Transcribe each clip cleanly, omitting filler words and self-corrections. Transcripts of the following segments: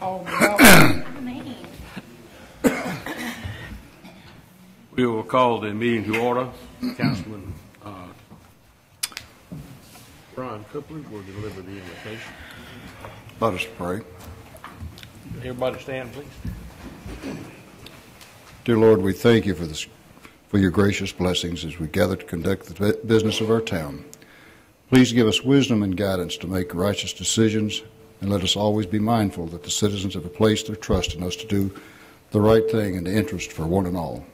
call the We will call the meeting to order. Councilman Brian Copeland will deliver the invitation. Let us pray. Everybody stand, please. Dear Lord, we thank you for your gracious blessings as we gather to conduct the business of our town. Please give us wisdom and guidance to make righteous decisions, and let us always be mindful that the citizens have placed their trust in us to do the right thing in the interest for one and all.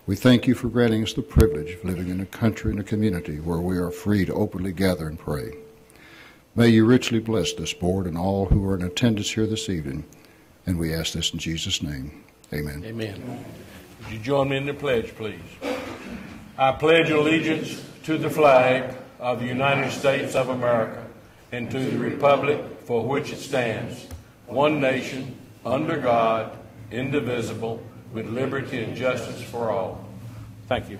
We thank you for granting us the privilege of living in a country and a community where we are free to openly gather and pray. May you richly bless this board and all who are in attendance here this evening, and we ask this in Jesus' name. Amen. Amen. Would you join me in the pledge, please? I pledge allegiance to the flag of the United States of America and to the republic for which it stands, one nation, under God, indivisible, with liberty and justice for all. Thank you.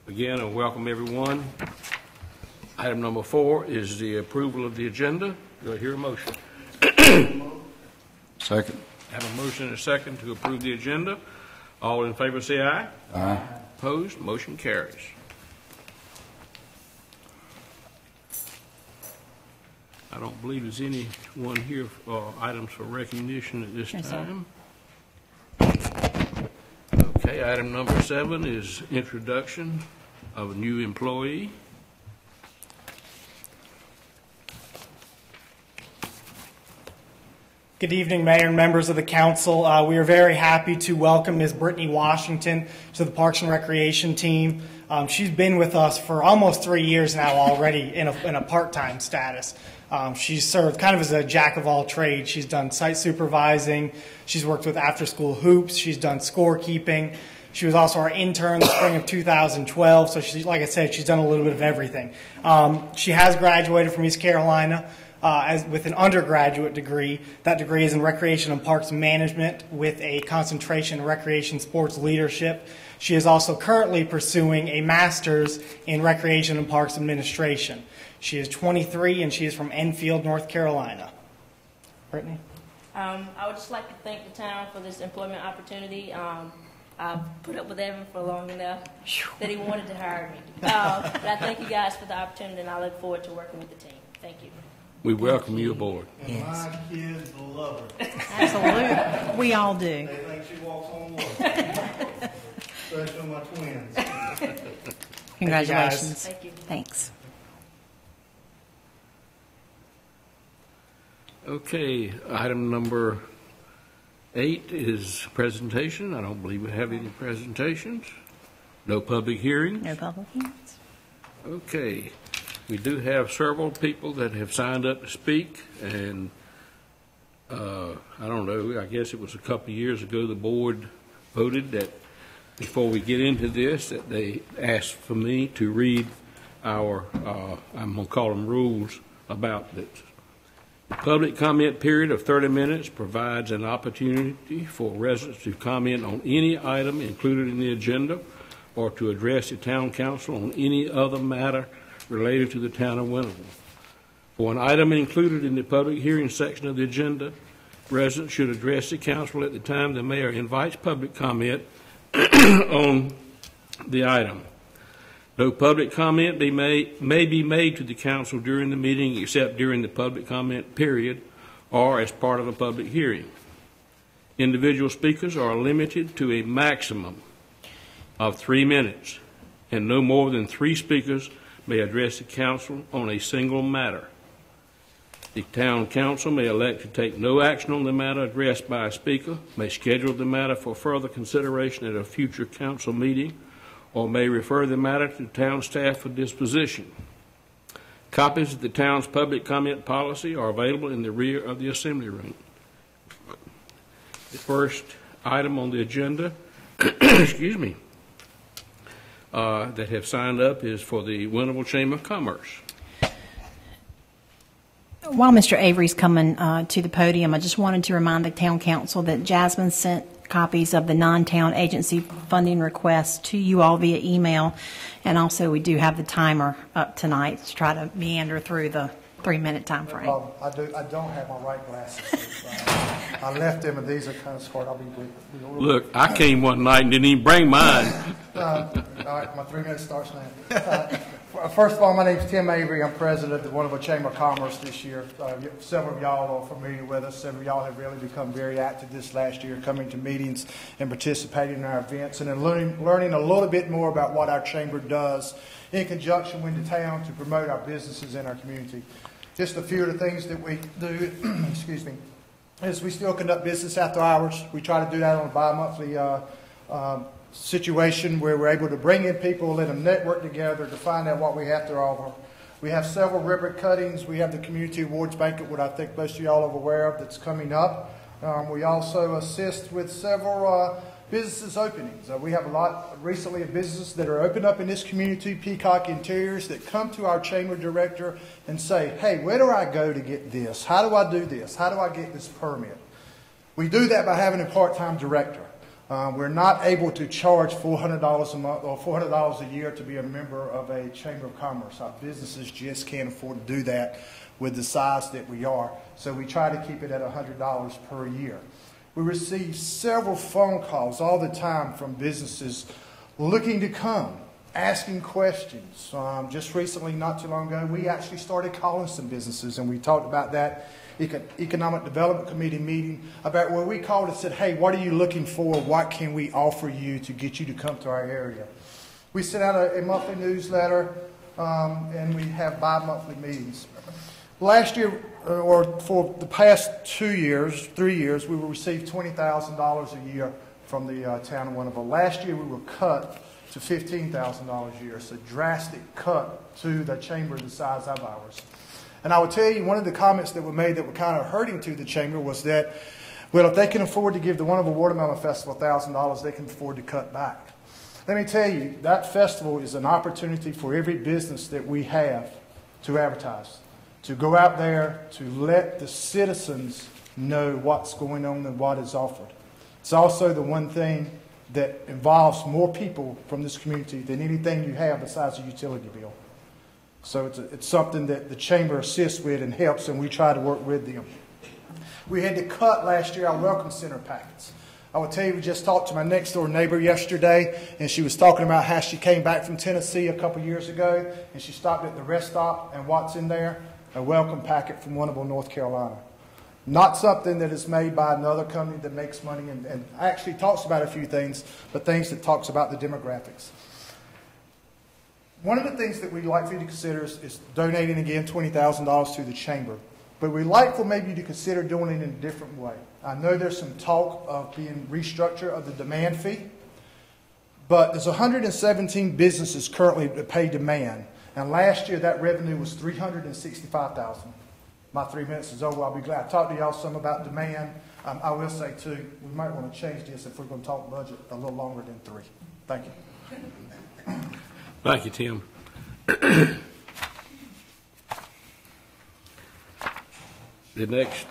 Again, and welcome everyone. Item number 4 is the approval of the agenda. Do I hear a motion? Second. I have a motion and a second to approve the agenda. All in favor say aye. Aye. Opposed? Motion carries. I don't believe there's anyone here for items for recognition at this time. Okay, item number 7 is introduction of a new employee. Good evening, Mayor and members of the council. We are very happy to welcome Ms. Brittany Washington to the Parks and Recreation team. She's been with us for almost 3 years now already in a part-time status. She's served kind of as a jack of all trades. She's done site supervising. She's worked with after-school hoops. She's done scorekeeping. She was also our intern the spring of 2012. So, like I said, she's done a little bit of everything. She has graduated from East Carolina with an undergraduate degree. That degree is in Recreation and Parks Management with a concentration in Recreation Sports Leadership. She is also currently pursuing a master's in Recreation and Parks Administration. She is 23 and she is from Enfield, North Carolina. Brittany? I would just like to thank the town for this employment opportunity. I've put up with Evan for long enough that he wanted to hire me. But I thank you guys for the opportunity, and I look forward to working with the team. Thank you. We welcome you aboard. And my kids love her. Absolutely. We all do. They think she walks on water. Especially my twins. Congratulations. Thank you. Thanks. Okay, item number 8 is presentation. I don't believe we have any presentations. No public hearings. No public hearings. Okay. We do have several people that have signed up to speak, and I don't know, I guess it was a couple of years ago the board voted that before we get into this, that they asked for me to read our, I'm going to call them rules about this. The public comment period of 30 minutes provides an opportunity for residents to comment on any item included in the agenda or to address the town council on any other matter related to the town of Winterville. For an item included in the public hearing section of the agenda, residents should address the council at the time the mayor invites public comment on the item. No public comment may be made to the council during the meeting except during the public comment period or as part of a public hearing. Individual speakers are limited to a maximum of 3 minutes, and no more than 3 speakers may address the council on a single matter. The town council may elect to take no action on the matter addressed by a speaker, may schedule the matter for further consideration at a future council meeting, or may refer the matter to town staff for disposition. Copies of the town's public comment policy are available in the rear of the assembly room. The first item on the agenda, excuse me, that have signed up is for the Winterville Chamber of Commerce. While Mr. Avery's coming to the podium, I just wanted to remind the town council that Jasmine sent copies of the non-town agency funding requests to you all via email, and also we do have the timer up tonight to try to meander through the 3-minute time frame. I don't have my right glasses. I left them, and these are kind of smart. I'll be Look, I came one night and didn't even bring mine. all right, my 3 minutes starts now. First of all, my name is Tim Avery. I'm president of the Warrenville Chamber of Commerce this year. Several of y'all are familiar with us. Several of y'all have really become very active this last year, coming to meetings and participating in our events, and then learning a little bit more about what our chamber does in conjunction with the town to promote our businesses in our community. Just a few of the things that we do, excuse me, is we still conduct business after hours. We try to do that on a bi-monthly situation where we're able to bring in people, let them network together to find out what we have to offer. We have several ribbon cuttings. We have the Community Awards Banquet, what I think most of y'all are aware of, that's coming up. We also assist with several businesses openings. We have a lot recently of businesses that are opened up in this community, Peacock Interiors, that come to our chamber director and say, hey, where do I go to get this? How do I do this? How do I get this permit? We do that by having a part-time director. We're not able to charge $400 a month or $400 a year to be a member of a Chamber of Commerce. Our businesses just can't afford to do that with the size that we are. So we try to keep it at $100 per year. We receive several phone calls all the time from businesses looking to come, asking questions. Just recently, not too long ago, we actually started calling some businesses, and we talked about that Economic Development Committee meeting about where we called and said, hey, what are you looking for? What can we offer you to get you to come to our area? We send out a monthly newsletter, and we have bi-monthly meetings. Last year, or for the past 3 years, we will receive $20,000 a year from the town of Warrenville. Last year, we were cut to $15,000 a year. It's a drastic cut to the chamber the size of ours. And I will tell you, one of the comments that were made that were kind of hurting to the chamber was that, well, if they can afford to give the Warrenville Watermelon Festival $1,000, they can afford to cut back. Let me tell you, that festival is an opportunity for every business that we have to advertise, to go out there, to let the citizens know what's going on and what is offered. It's also the one thing that involves more people from this community than anything you have besides a utility bill. So it's something that the chamber assists with and helps, and we try to work with them. We had to cut last year our Welcome Center packets. I will tell you, we just talked to my next door neighbor yesterday, and she was talking about how she came back from Tennessee a couple years ago, and she stopped at the rest stop, and what's in there? A welcome packet from Warrenville, North Carolina. Not something that is made by another company that makes money and actually talks about a few things, but things that talks about the demographics. One of the things that we'd like for you to consider is donating again $20,000 to the chamber. But we'd like for maybe you to consider doing it in a different way. I know there's some talk of being restructure of the demand fee, but there's 117 businesses currently that pay demand. And last year that revenue was $365,000. My 3 minutes is over. I'll be glad. I talked to y'all some about demand. I will say too, we might want to change this if we're going to talk budget a little longer than 3. Thank you. Thank you, Tim. The next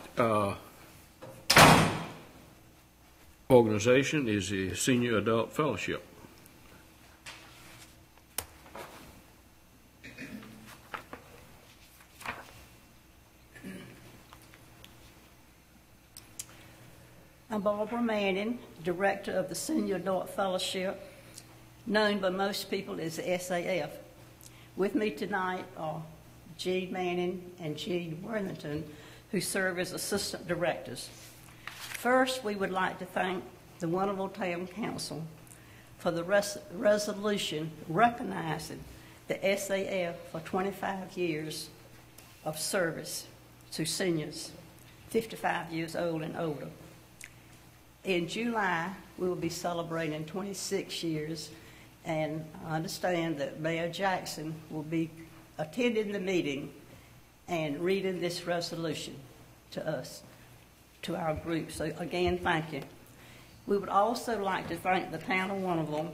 organization is the Senior Adult Fellowship. I'm Barbara Manning, Director of the Senior Adult Fellowship, known by most people as the SAF. With me tonight are G. Manning and G. Worthington, who serve as Assistant Directors. First, we would like to thank the Warrenville Town Council for the resolution recognizing the SAF for 25 years of service to seniors, 55 years old and older. In July, we will be celebrating 26 years, and I understand that Mayor Jackson will be attending the meeting and reading this resolution to us, to our group. So again, thank you. We would also like to thank the town of Warrenville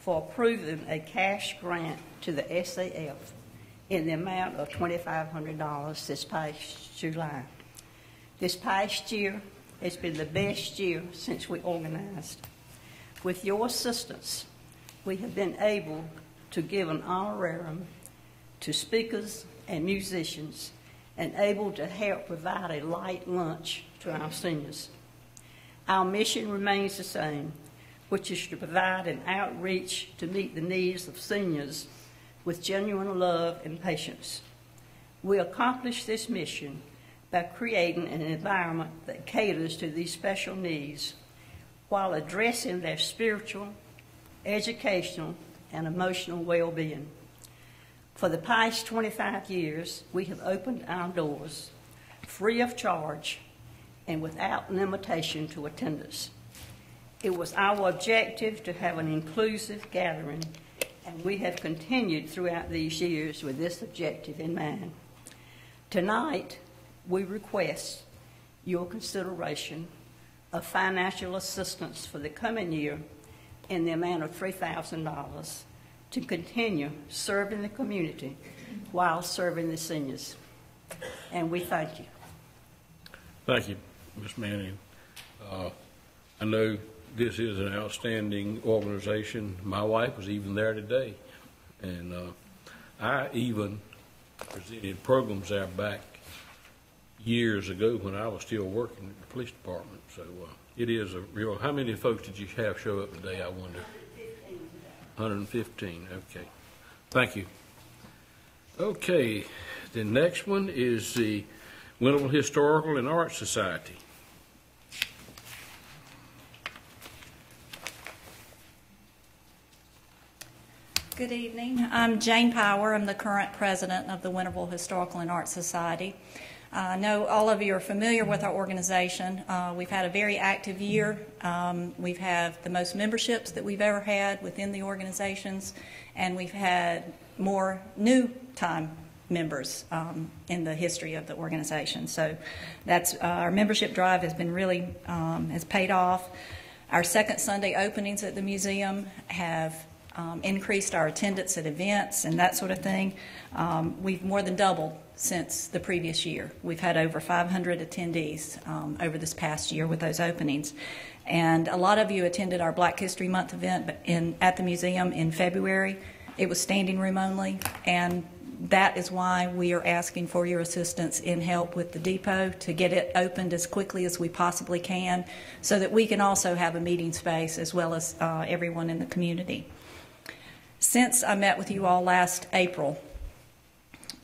for approving a cash grant to the SAF in the amount of $2,500 this past July. This past year has been the best year since we organized. With your assistance, we have been able to give an honorarium to speakers and musicians and able to help provide a light lunch to our seniors. Our mission remains the same, which is to provide an outreach to meet the needs of seniors with genuine love and patience. We accomplish this mission by creating an environment that caters to these special needs while addressing their spiritual, educational, and emotional well-being. For the past 25 years, we have opened our doors free of charge and without limitation to attendance. It was our objective to have an inclusive gathering, and we have continued throughout these years with this objective in mind. Tonight, we request your consideration of financial assistance for the coming year in the amount of $3,000 to continue serving the community while serving the seniors. And we thank you. Thank you, Ms. Manning. I know this is an outstanding organization. My wife was even there today, and I even presented programs there back years ago when I was still working at the police department. So it is a real. How many folks did you have show up today, I wonder? 115. Okay. Thank you. Okay. The next one is the Winterville Historical and Art Society. Good evening. I'm Jane Power. I'm the current president of the Winterville Historical and Art Society. I know all of you are familiar with our organization. We've had a very active year. We've had the most memberships that we've ever had within the organizations, and we've had more new time members in the history of the organization. So that's our membership drive has been really has paid off. Our second Sunday openings at the museum have increased our attendance at events and that sort of thing. We've more than doubled since the previous year. We've had over 500 attendees over this past year with those openings. And a lot of you attended our Black History Month event at the museum in February. It was standing room only, and that is why we are asking for your assistance in help with the depot to get it opened as quickly as we possibly can so that we can also have a meeting space as well as everyone in the community. Since I met with you all last April,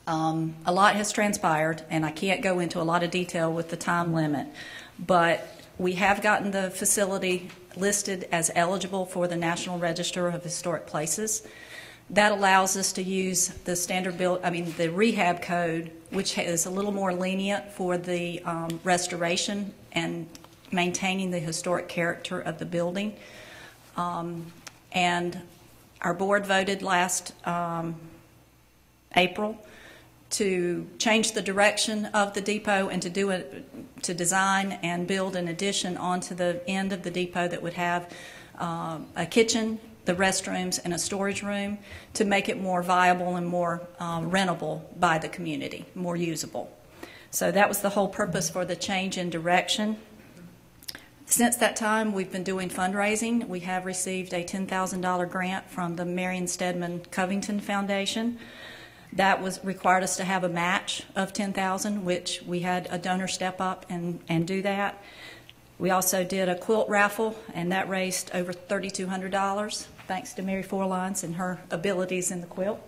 a lot has transpired, and I can't go into a lot of detail with the time limit, but we have gotten the facility listed as eligible for the National Register of Historic Places. That allows us to use the rehab code, which is a little more lenient for the restoration and maintaining the historic character of the building. And our board voted last April to change the direction of the depot and to design and build an addition onto the end of the depot that would have a kitchen, the restrooms, and a storage room to make it more viable and more rentable by the community, more usable. So that was the whole purpose for the change in direction. Since that time, we've been doing fundraising. We have received a $10,000 grant from the Marion Stedman Covington Foundation. That required us to have a match of $10,000, which we had a donor step up and do that. We also did a quilt raffle, and that raised over $3,200, thanks to Mary Forlines and her abilities in the quilt.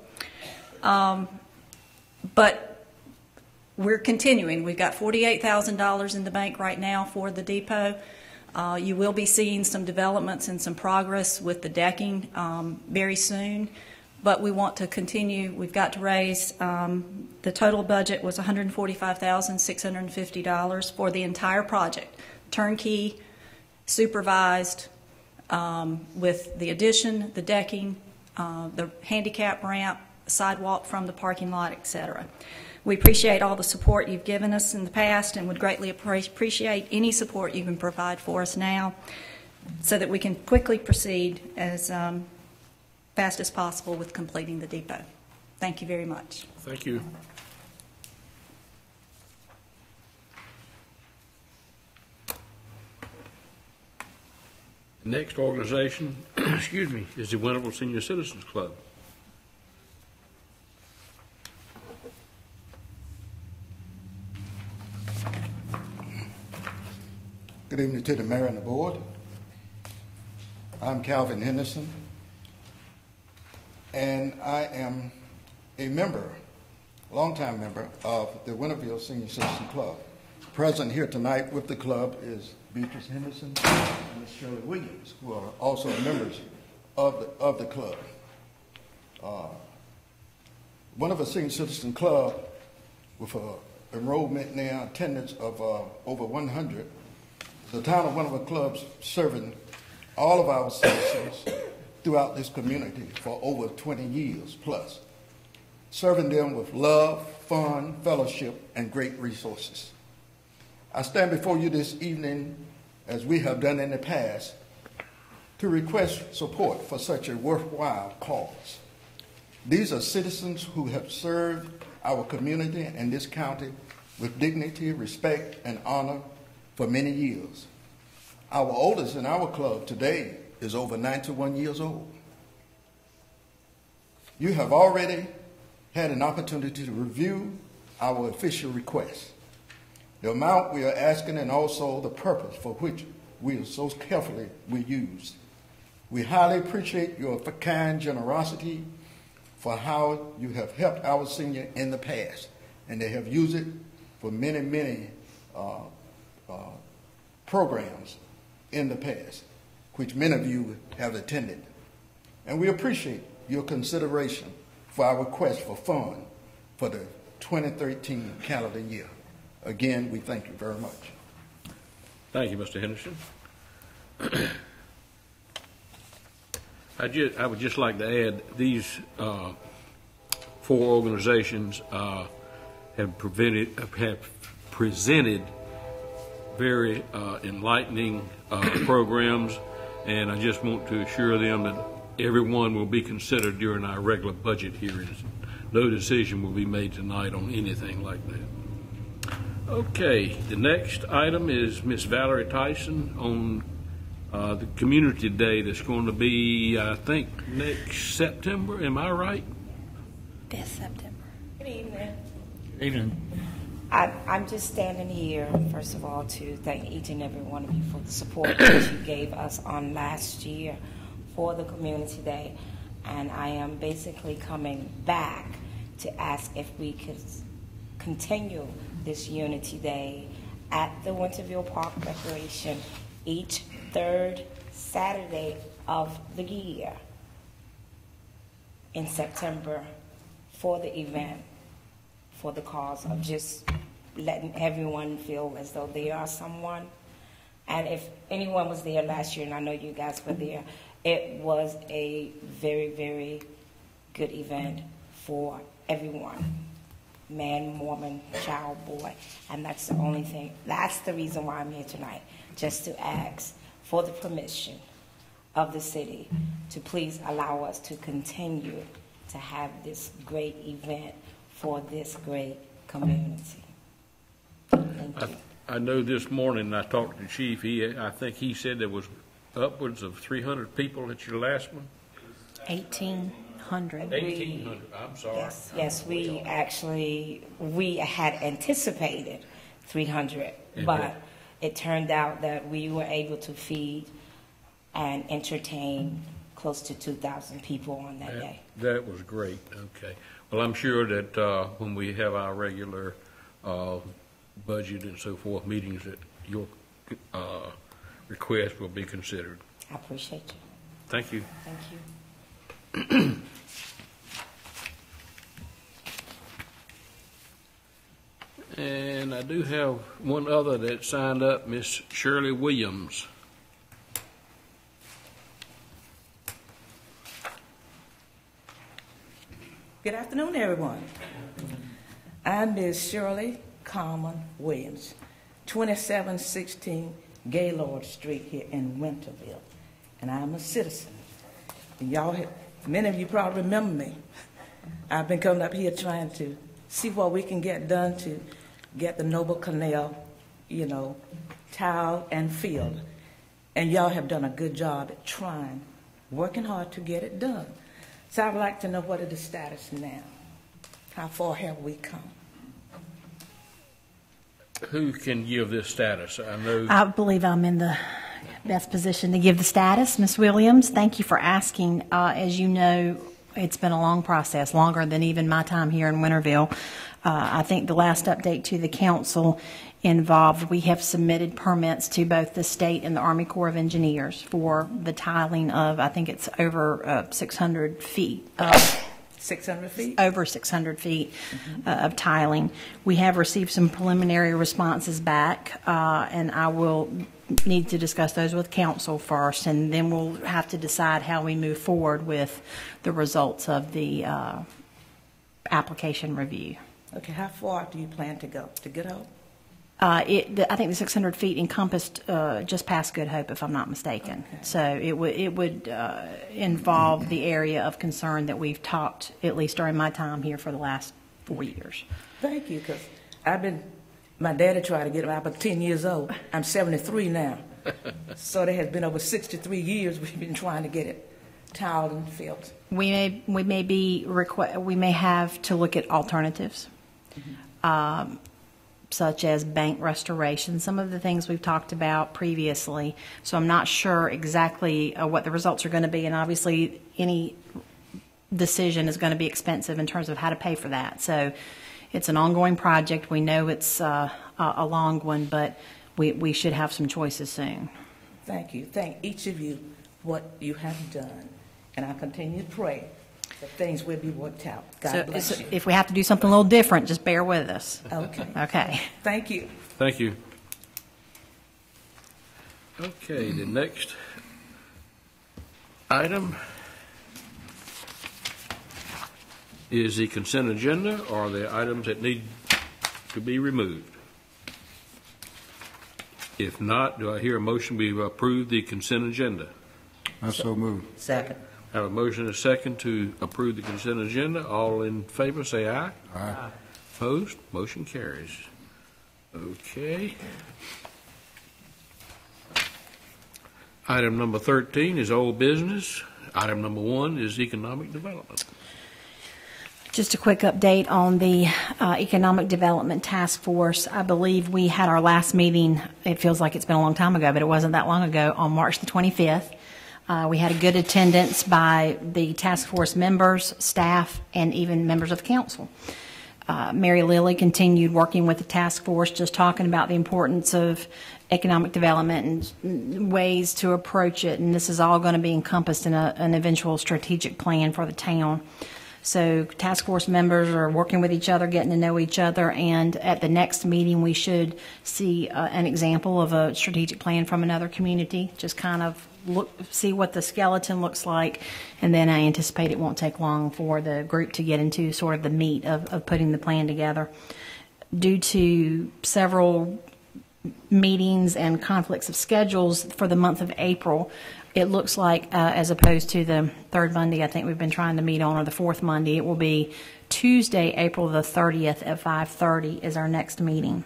But we're continuing. We've got $48,000 in the bank right now for the depot. You will be seeing some developments and some progress with the decking very soon, but we want to continue. We've got to raise, the total budget was $145,650 for the entire project, turnkey, supervised, with the addition, the decking, the handicap ramp, sidewalk from the parking lot, etc. We appreciate all the support you've given us in the past and would greatly appreciate any support you can provide for us now so that we can quickly proceed as fast as possible with completing the depot. Thank you very much. Thank you. Next organization, excuse me, is the Winterville Senior Citizens Club. Good evening to the mayor and the board. I'm Calvin Henderson, and I am a member, longtime member of the Winterville Senior Citizen Club. Present here tonight with the club is Beatrice Henderson and Ms. Shirley Williams, who are also members of the club. Winterville Senior Citizen Club, with enrollment now, attendance of over 100, the town of Winterville clubs serving all of our citizens throughout this community for over 20 years plus, serving them with love, fun, fellowship, and great resources. I stand before you this evening, as we have done in the past, to request support for such a worthwhile cause. These are citizens who have served our community and this county with dignity, respect, and honor for many years. Our oldest in our club today is over 91 years old. You have already had an opportunity to review our official request, the amount we are asking, and also the purpose for which we are so carefully used. We highly appreciate your kind generosity for how you have helped our senior in the past, and they have used it for many, many programs in the past, which many of you have attended. And we appreciate your consideration for our request for funds for the 2013 calendar year. Again, we thank you very much. Thank you, Mr. Henderson. I would just like to add, these four organizations have presented very enlightening programs, and I just want to assure them that everyone will be considered during our regular budget hearings. No decision will be made tonight on anything like that. Okay, the next item is Miss Valerie Tyson on the Community Day that's going to be, I think, next September. Am I right? This September. Good evening. Good evening. I'm just standing here, first of all, to thank each and every one of you for the support that you gave us on last year for the Community Day. And I am basically coming back to ask if we could continue this Unity Day at the Winterville Park Recreation each third Saturday of the year in September for the event, for the cause of just letting everyone feel as though they are someone. And if anyone was there last year, and I know you guys were there, it was a very, very good event for everyone. Man, woman, child, boy. And that's the only thing. That's the reason why I'm here tonight, just to ask for the permission of the city to please allow us to continue to have this great event for this great community. Thank you. I know this morning I talked to the chief. I think he said there was upwards of 300 people at your last one. 1,800. 1,800. I'm sorry. Yes, we had anticipated 300, but it turned out that we were able to feed and entertain close to 2,000 people on that day. That was great. Okay. Well, I'm sure that when we have our regular budget and so forth meetings, that your request will be considered. I appreciate you. Thank you. Thank you. And I do have one other that signed up, Miss Shirley Williams. Good afternoon, everyone. I'm Ms. Shirley Carmen Williams, 2716 Gaylord Street here in Winterville, and I'm a citizen. And many of you probably remember me. I've been coming up here trying to see what we can get done to get the Noble Canal, tiled and filled. And y'all have done a good job at trying, working hard to get it done. So I would like to know what is the status now? How far have we come? Who can give this status? I know. I believe I'm in the best position to give the status. Ms. Williams, thank you for asking. As you know, it's been a long process, longer than even my time here in Winterville. I think the last update to the council involved, we have submitted permits to both the state and the Army Corps of Engineers for the tiling of, I think it's over 600 feet. 600 feet? Over 600 feet of tiling. We have received some preliminary responses back, and I will need to discuss those with council first, and then we'll have to decide how we move forward with the results of the application review. Okay, how far do you plan to go, to Good Hope? I think the 600 feet encompassed just past Good Hope, if I'm not mistaken. Okay. So it would involve the area of concern that we've talked, at least during my time here, for the last 4 years. Thank you, because my daddy tried to get it. I was 10 years old. I'm 73 now. So there has been over 63 years we've been trying to get it tiled and filled. We may have to look at alternatives. Such as bank restoration, some of the things we've talked about previously. So I'm not sure exactly what the results are going to be, and obviously any decision is going to be expensive in terms of how to pay for that. So it's an ongoing project. We know it's a long one, but we should have some choices soon. Thank you. Thank each of you what you have done, and I continue to pray that things will be worked out. God bless you. If we have to do something a little different, just bear with us. Okay. Okay. Thank you. Thank you. Okay, the next item is the consent agenda, or the items that need to be removed. If not, do I hear a motion we approve the consent agenda? I so move. Second. I have a motion and a second to approve the consent agenda. All in favor, say aye. Aye. Opposed? Motion carries. Okay. Item number 13 is old business. Item number 1 is economic development. Just a quick update on the Economic Development Task Force. I believe we had our last meeting, it feels like it's been a long time ago, but it wasn't that long ago, on March the 25th. We had a good attendance by the task force members, staff, and even members of the council. Mary Lilly continued working with the task force, just talking about the importance of economic development and ways to approach it, and this is all going to be encompassed in an eventual strategic plan for the town. So task force members are working with each other, getting to know each other, and at the next meeting we should see an example of a strategic plan from another community, just kind of see what the skeleton looks like, and then I anticipate it won't take long for the group to get into sort of the meat of putting the plan together. Due to several meetings and conflicts of schedules for the month of April, it looks like, as opposed to the third Monday I think we've been trying to meet on, or the fourth Monday, it will be Tuesday, April the 30th at 5:30 is our next meeting.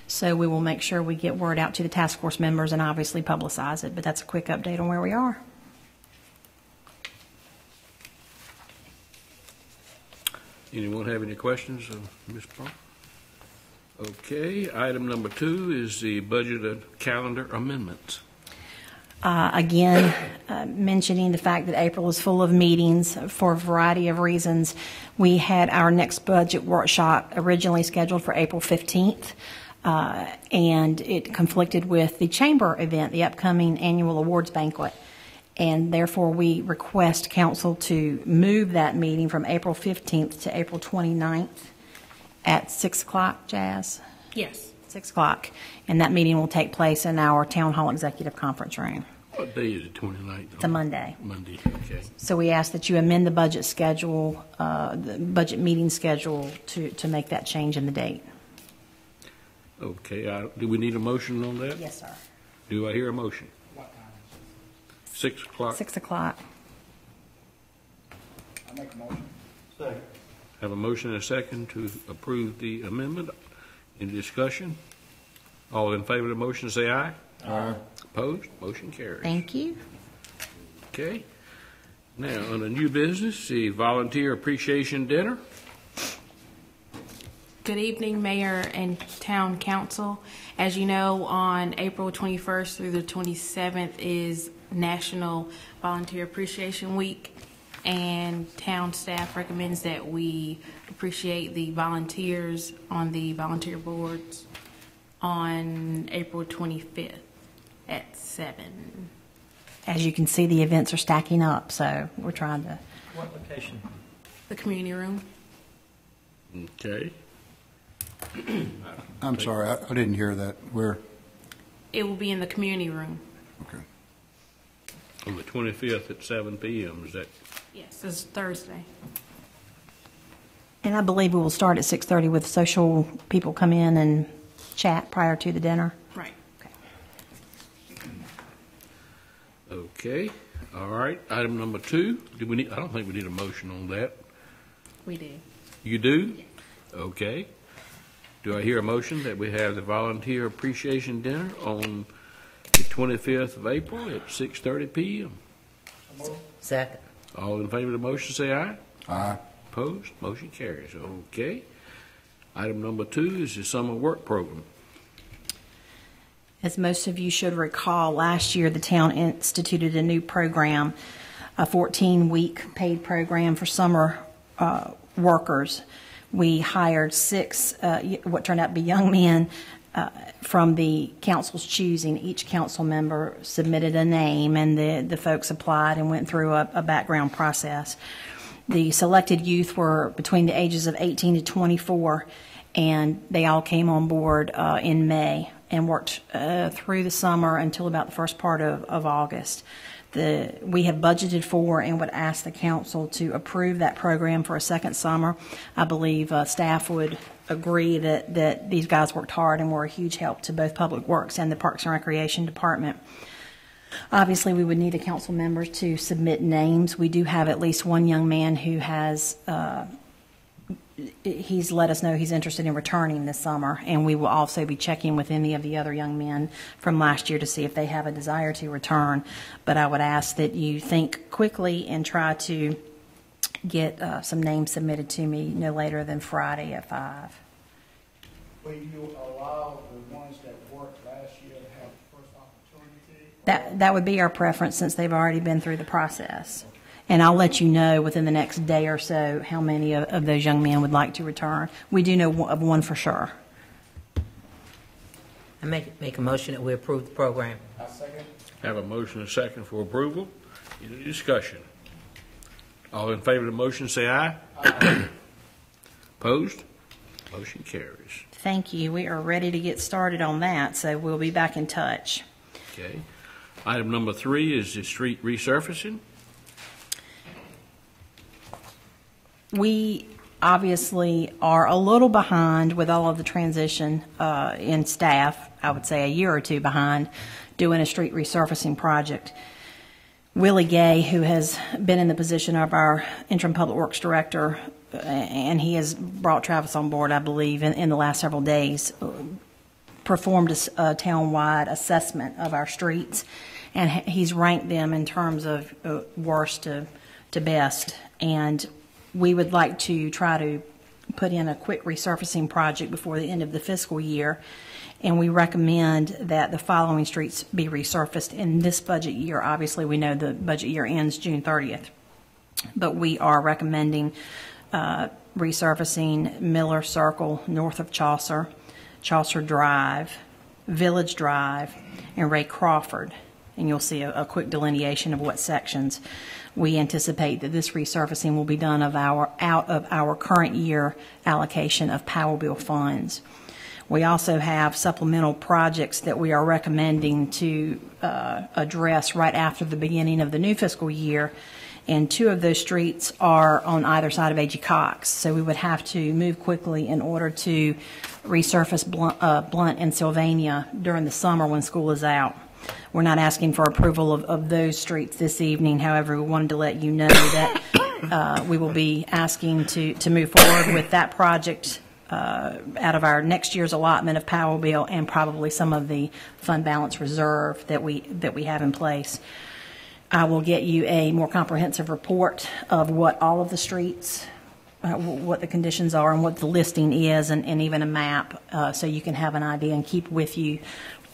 So we will make sure we get word out to the task force members and obviously publicize it, but that's a quick update on where we are. Anyone have any questions of Ms. Park? Okay, item number 2 is the budget calendar amendments. Again, mentioning the fact that April is full of meetings for a variety of reasons. We had our next budget workshop originally scheduled for April 15th. And it conflicted with the chamber event, the upcoming annual awards banquet. And therefore, we request council to move that meeting from April 15th to April 29th at 6 o'clock, Jazz? Yes. 6 o'clock. And that meeting will take place in our town hall executive conference room. What day is it, 29th? It's a Monday. Monday, okay. So we ask that you amend the budget schedule, the budget meeting schedule to make that change in the date. Okay, do we need a motion on that? Yes, sir. Do I hear a motion? What time? 6 o'clock? 6 o'clock. I make a motion. Second. Have a motion and a second to approve the amendment. Any discussion? All in favor of the motion say aye. Aye. Opposed? Motion carries. Thank you. Okay. Now, on the new business, the Volunteer Appreciation Dinner. Good evening, Mayor and Town Council. As you know, on April 21st through the 27th is National Volunteer Appreciation Week, and town staff recommends that we appreciate the volunteers on the volunteer boards on April 25th at 7. As you can see, the events are stacking up, so we're trying to. What location? The community room. Okay. I'm sorry, I didn't hear that. Where? It will be in the community room. Okay. On the 25th at 7 p.m. Is that? Yes, it's Thursday. And I believe we will start at 6:30 with social people come in and chat prior to the dinner. Right. Okay. All right. Item number 2. Do we need? I don't think we need a motion on that. We do. You do? Yes. Okay. Do I hear a motion that we have the Volunteer Appreciation Dinner on the 25th of April at 6:30 p.m.? Second. All in favor of the motion say aye. Aye. Opposed? Motion carries. Okay. Item number 2 is the summer work program. As most of you should recall, last year the town instituted a new program, a 14-week paid program for summer workers. We hired 6, what turned out to be young men from the council's choosing. Each council member submitted a name, and the folks applied and went through a background process. The selected youth were between the ages of 18 to 24, and they all came on board in May and worked through the summer until about the first part of August. We have budgeted for and would ask the council to approve that program for a second summer. I believe staff would agree that these guys worked hard and were a huge help to both Public Works and the Parks and Recreation Department. Obviously, we would need the council members to submit names. We do have at least one young man who has he's let us know he's interested in returning this summer, and we will also be checking with any of the other young men from last year to see if they have a desire to return. But I would ask that you think quickly and try to get some names submitted to me no later than Friday at 5. Will you allow the ones that worked last year to have the first opportunity? That would be our preference, since they've already been through the process. And I'll let you know within the next day or so how many of those young men would like to return. We do know of one for sure. I make a motion that we approve the program. I second. Have a motion and a second for approval. Any discussion? All in favor of the motion say aye. Aye. Opposed? Motion carries. Thank you. We are ready to get started on that, so we'll be back in touch. Okay. Item number 3 is the street resurfacing. We obviously are a little behind with all of the transition in staff. I would say a year or two behind doing a street resurfacing project. Willie Gay, who has been in the position of our interim public works director, and he has brought Travis on board, I believe, in the last several days, performed a town-wide assessment of our streets, and he's ranked them in terms of worst to best. And we would like to try to put in a quick resurfacing project before the end of the fiscal year, and we recommend that the following streets be resurfaced in this budget year. Obviously, we know the budget year ends June 30th, but we are recommending resurfacing Miller Circle north of Chaucer, Chaucer Drive, Village Drive, and Ray Crawford. And you'll see a quick delineation of what sections. We anticipate that this resurfacing will be done out of our current year allocation of Powell bill funds. We also have supplemental projects that we are recommending to address right after the beginning of the new fiscal year, and 2 of those streets are on either side of A.G. Cox. So we would have to move quickly in order to resurface Blunt and Sylvania during the summer when school is out. We're not asking for approval of those streets this evening. However, we wanted to let you know that we will be asking to move forward with that project out of our next year's allotment of Powell bill and probably some of the fund balance reserve that we have in place. I will get you a more comprehensive report of what all of the streets, what the conditions are and what the listing is, and even a map, so you can have an idea and keep with you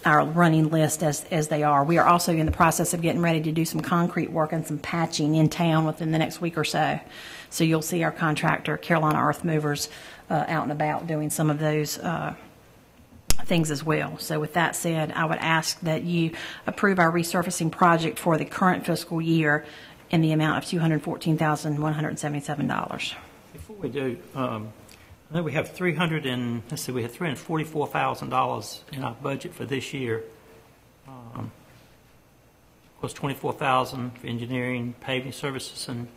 our running list as they are. We are also in the process of getting ready to do some concrete work and some patching in town within the next week or so. So you'll see our contractor, Carolina Earth Movers, out and about doing some of those things as well. So with that said, I would ask that you approve our resurfacing project for the current fiscal year in the amount of $214,177. Before we do, I know we have $344,000 in our budget for this year. Of course, $24,000 for engineering, paving services, and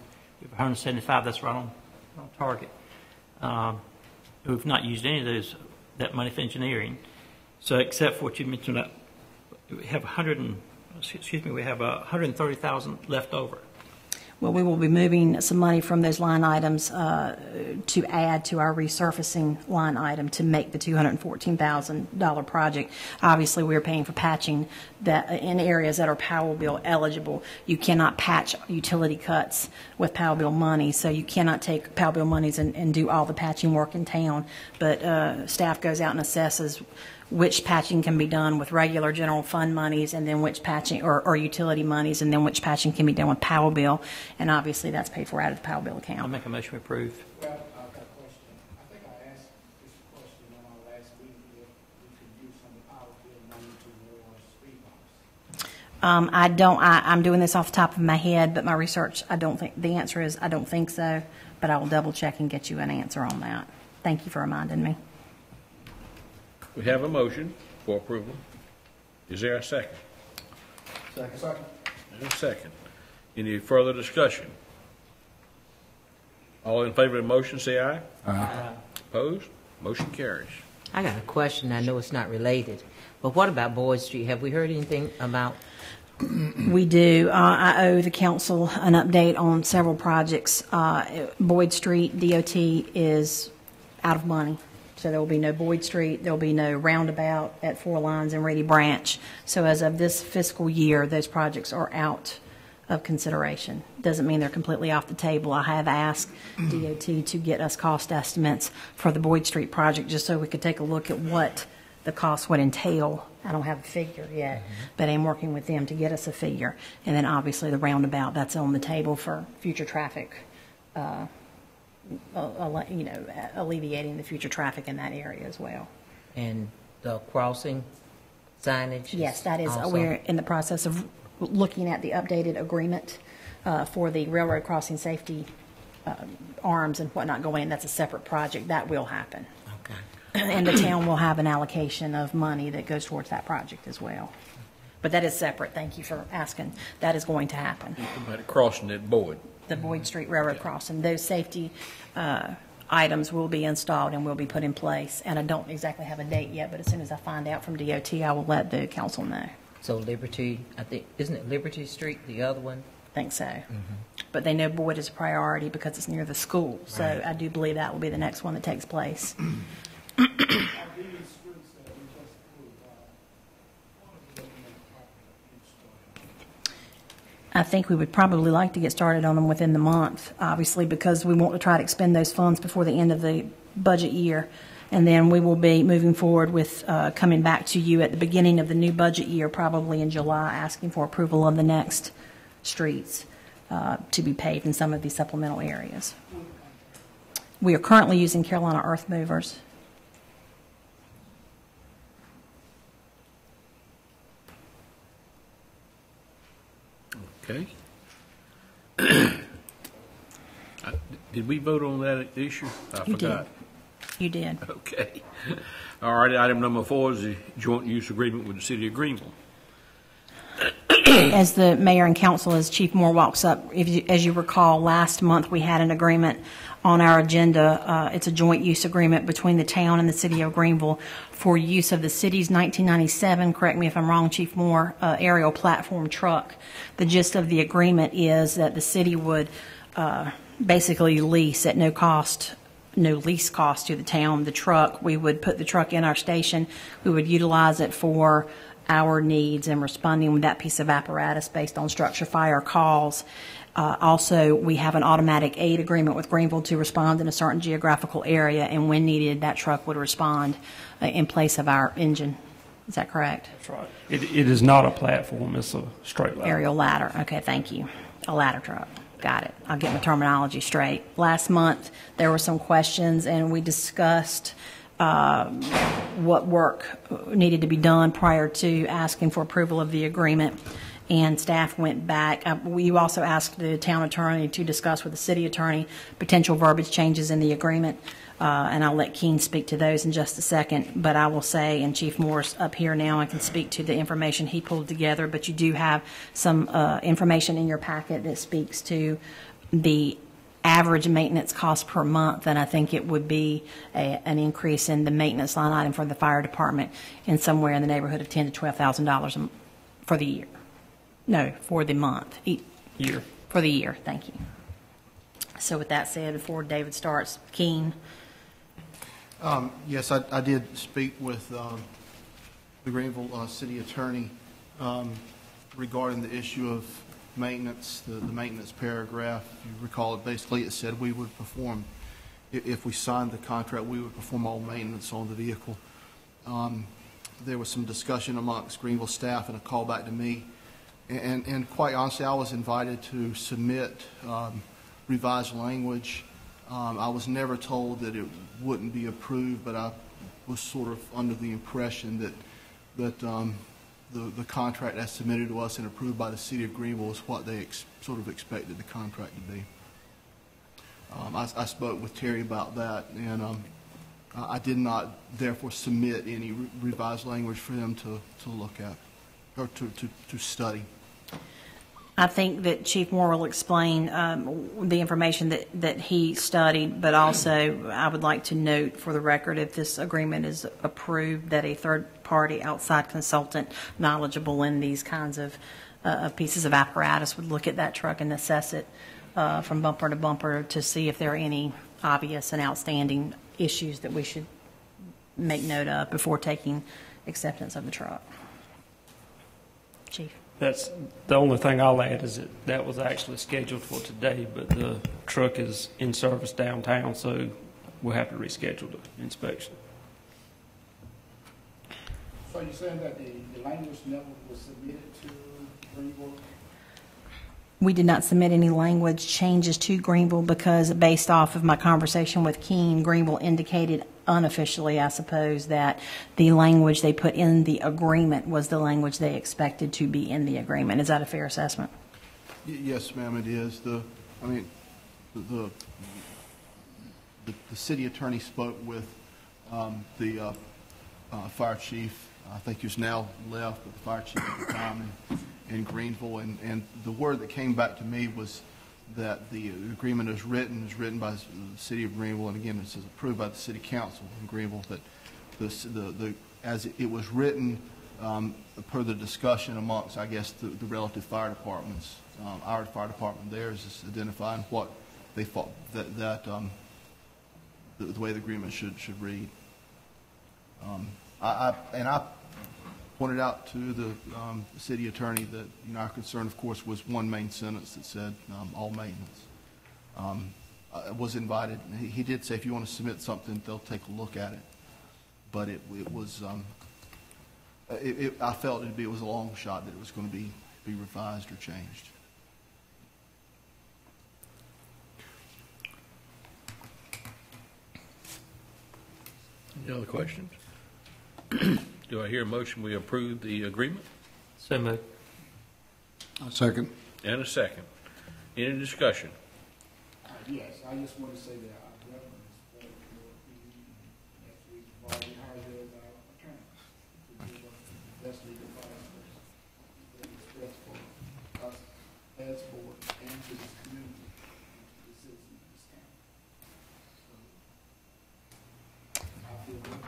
we have $175. That's right on target. We've not used any of that money for engineering. So, except for what you mentioned, we have $130,000 left over. Well, we will be moving some money from those line items to add to our resurfacing line item to make the $214,000 project. Obviously, we're paying for patching that in areas that are Powell bill eligible. You cannot patch utility cuts with Powell bill money, so you cannot take Powell bill monies and do all the patching work in town. But staff goes out and assesses which patching can be done with regular general fund monies, and then which patching, or utility monies, and then which patching can be done with Powell bill. And obviously, that's paid for out of the Powell bill account. I'll make a motion to approve. Well, I've got a question. I think I asked this question on our last meeting if we could use some of the Powell bill money to more speed bumps. I'm doing this off the top of my head, but my research, the answer is I don't think so, but I will double check and get you an answer on that. Thank you for reminding me. We have a motion for approval. Is there a second? Second. And a second. Any further discussion? All in favor of the motion, say aye. Aye. Opposed? Motion carries. I got a question. I know it's not related, but what about Boyd Street? Have we heard anything about? We do. I owe the council an update on several projects. Boyd Street, DOT is out of money. So there will be no Boyd Street, there will be no roundabout at Four Lines and Reedy Branch. So as of this fiscal year, those projects are out of consideration. Doesn't mean they're completely off the table. I have asked DOT to get us cost estimates for the Boyd Street project just so we could take a look at what the cost would entail. I don't have a figure yet, but I'm working with them to get us a figure. And then obviously the roundabout, that's on the table for future traffic, alleviating the future traffic in that area as well. And the crossing signage? Yes, that is. Also? We're in the process of looking at the updated agreement for the railroad crossing safety arms and whatnot going in. That's a separate project. That will happen. Okay. And the town will have an allocation of money that goes towards that project as well. But that is separate. Thank you for asking. That is going to happen. About crossing that Boyd. The Boyd Street Railroad Crossing. Those safety items will be installed and will be put in place. And I don't exactly have a date yet, but as soon as I find out from DOT, I will let the council know. So Liberty, I think, isn't it Liberty Street, the other one? I think so. But they know Boyd is a priority because it's near the school. So Right. I do believe that will be the next one that takes place. I think we would probably like to get started on them within the month, obviously, because we want to try to expend those funds before the end of the budget year. And then we will be moving forward with coming back to you at the beginning of the new budget year, probably in July, asking for approval of the next streets to be paved in some of these supplemental areas. We are currently using Carolina Earth Movers. Okay. Did we vote on that issue? I You forgot. did. You did. Okay. All right, item number 4 is the joint use agreement with the city of Greenville. As the mayor and council, as Chief Moore walks up, as you recall, last month we had an agreement on our agenda. It's a joint use agreement between the town and the city of Greenville for use of the city's 1997, correct me if I'm wrong, Chief Moore, aerial platform truck. The gist of the agreement is that the city would basically lease at no cost, no lease cost to the town, the truck. We would put the truck in our station. We would utilize it for our needs and responding with that piece of apparatus based on structure fire calls. Also, we have an automatic aid agreement with Greenville to respond in a certain geographical area, and when needed, that truck would respond in place of our engine. Is that correct? That's right. It is not a platform. It's a straight ladder. Aerial ladder. Okay, thank you. A ladder truck. Got it. I'll get my terminology straight. Last month, there were some questions, and we discussed what work needed to be done prior to asking for approval of the agreement. And staff went back. We also asked the town attorney to discuss with the city attorney potential verbiage changes in the agreement. And I'll let Keene speak to those in just a second. But I will say, and Chief Morris up here now, I can speak to the information he pulled together. But you do have some information in your packet that speaks to the average maintenance cost per month. And I think it would be an increase in the maintenance line item for the fire department in somewhere in the neighborhood of $10,000 to $12,000 for the year. No, for the month. Year. For the year, thank you. So with that said, before David starts, Keene. Yes, I did speak with the Greenville city attorney regarding the issue of maintenance, the maintenance paragraph. If you recall, it said we would perform, if we signed the contract, we would perform all maintenance on the vehicle. There was some discussion amongst Greenville staff and a call back to me. And quite honestly, I was invited to submit revised language. I was never told that it wouldn't be approved, but I was sort of under the impression that the contract as submitted to us and approved by the city of Greenville is what they sort of expected the contract to be. I spoke with Terry about that, and I did not therefore submit any revised language for them to look at or to study. I think that Chief Moore will explain the information that he studied, but also I would like to note for the record, if this agreement is approved, that a third-party outside consultant knowledgeable in these kinds of pieces of apparatus would look at that truck and assess it from bumper to bumper to see if there are any obvious and outstanding issues that we should make note of before taking acceptance of the truck. Chief. That's the only thing I'll add is that was actually scheduled for today, but the truck is in service downtown, so we'll have to reschedule the inspection. So you're saying that the language never was submitted to Greenville? We did not submit any language changes to Greenville because, based off of my conversation with Keene, Greenville indicated unofficially, I suppose, that the language they put in the agreement was the language they expected to be in the agreement. Is that a fair assessment? Yes, ma'am, it is. The city attorney spoke with the fire chief. I think who's now left, but the fire chief at the time in Greenville, and the word that came back to me was that the agreement is written by the city of Greenville, and again, it says approved by the city council in Greenville, that as it was written per the discussion amongst, I guess, the relative fire departments. Our fire department there is just identifying what they thought that the way the agreement should read. I pointed out to the city attorney that our concern, of course, was one main sentence that said all maintenance. I was invited. He did say if you want to submit something, they'll take a look at it. But it was I felt it was a long shot that it was going to be revised or changed. Any other questions? Do I hear a motion we approve the agreement? So moved. Second. And a second. Any discussion? Yes, I just want to say that our government support next week. We've already hired our attorney to give us the best legal advice that is best for us as board and to this community, to the citizens of this town. So I feel good.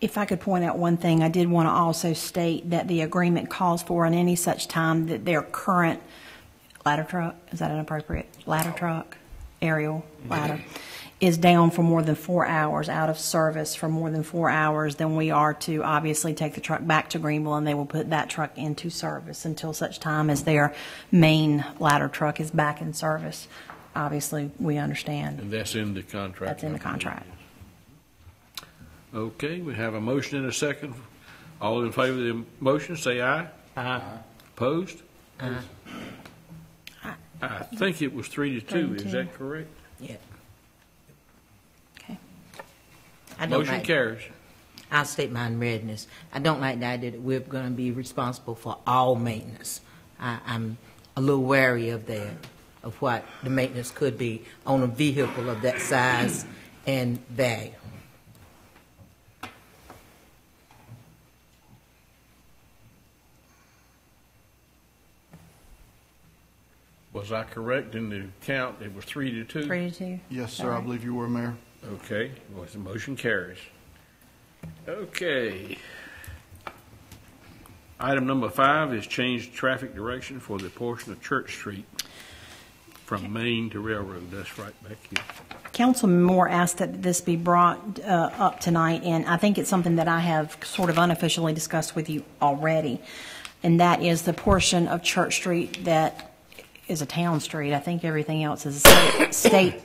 If I could point out one thing, I did want to also state that the agreement calls for in any such time that their current ladder truck, is that inappropriate? Ladder truck, aerial ladder, is down for more than 4 hours, out of service for more than 4 hours, then we are to obviously take the truck back to Greenville, and they will put that truck into service until such time as their main ladder truck is back in service. Obviously, we understand. And that's in the contract? That's in the contract. Okay, we have a motion and a second. All in favor of the motion, say aye. Aye. Opposed? Aye. I think it was 3-2, is that correct? Yeah. Okay. Motion carries. I'll state my unreadness. I don't like the idea that we're going to be responsible for all maintenance. I'm a little wary of that, of what the maintenance could be on a vehicle of that size and value. Was I correct in the count? It was 3-2? 3-2. Yes, sir, I believe you were, Mayor. Okay, well, the motion carries. Okay. Item number 5 is change traffic direction for the portion of Church Street from Main to Railroad. That's right back here. Councilman Moore asked that this be brought up tonight, and I think it's something that I have sort of unofficially discussed with you already, and that is the portion of Church Street that is a town street. I think everything else is a state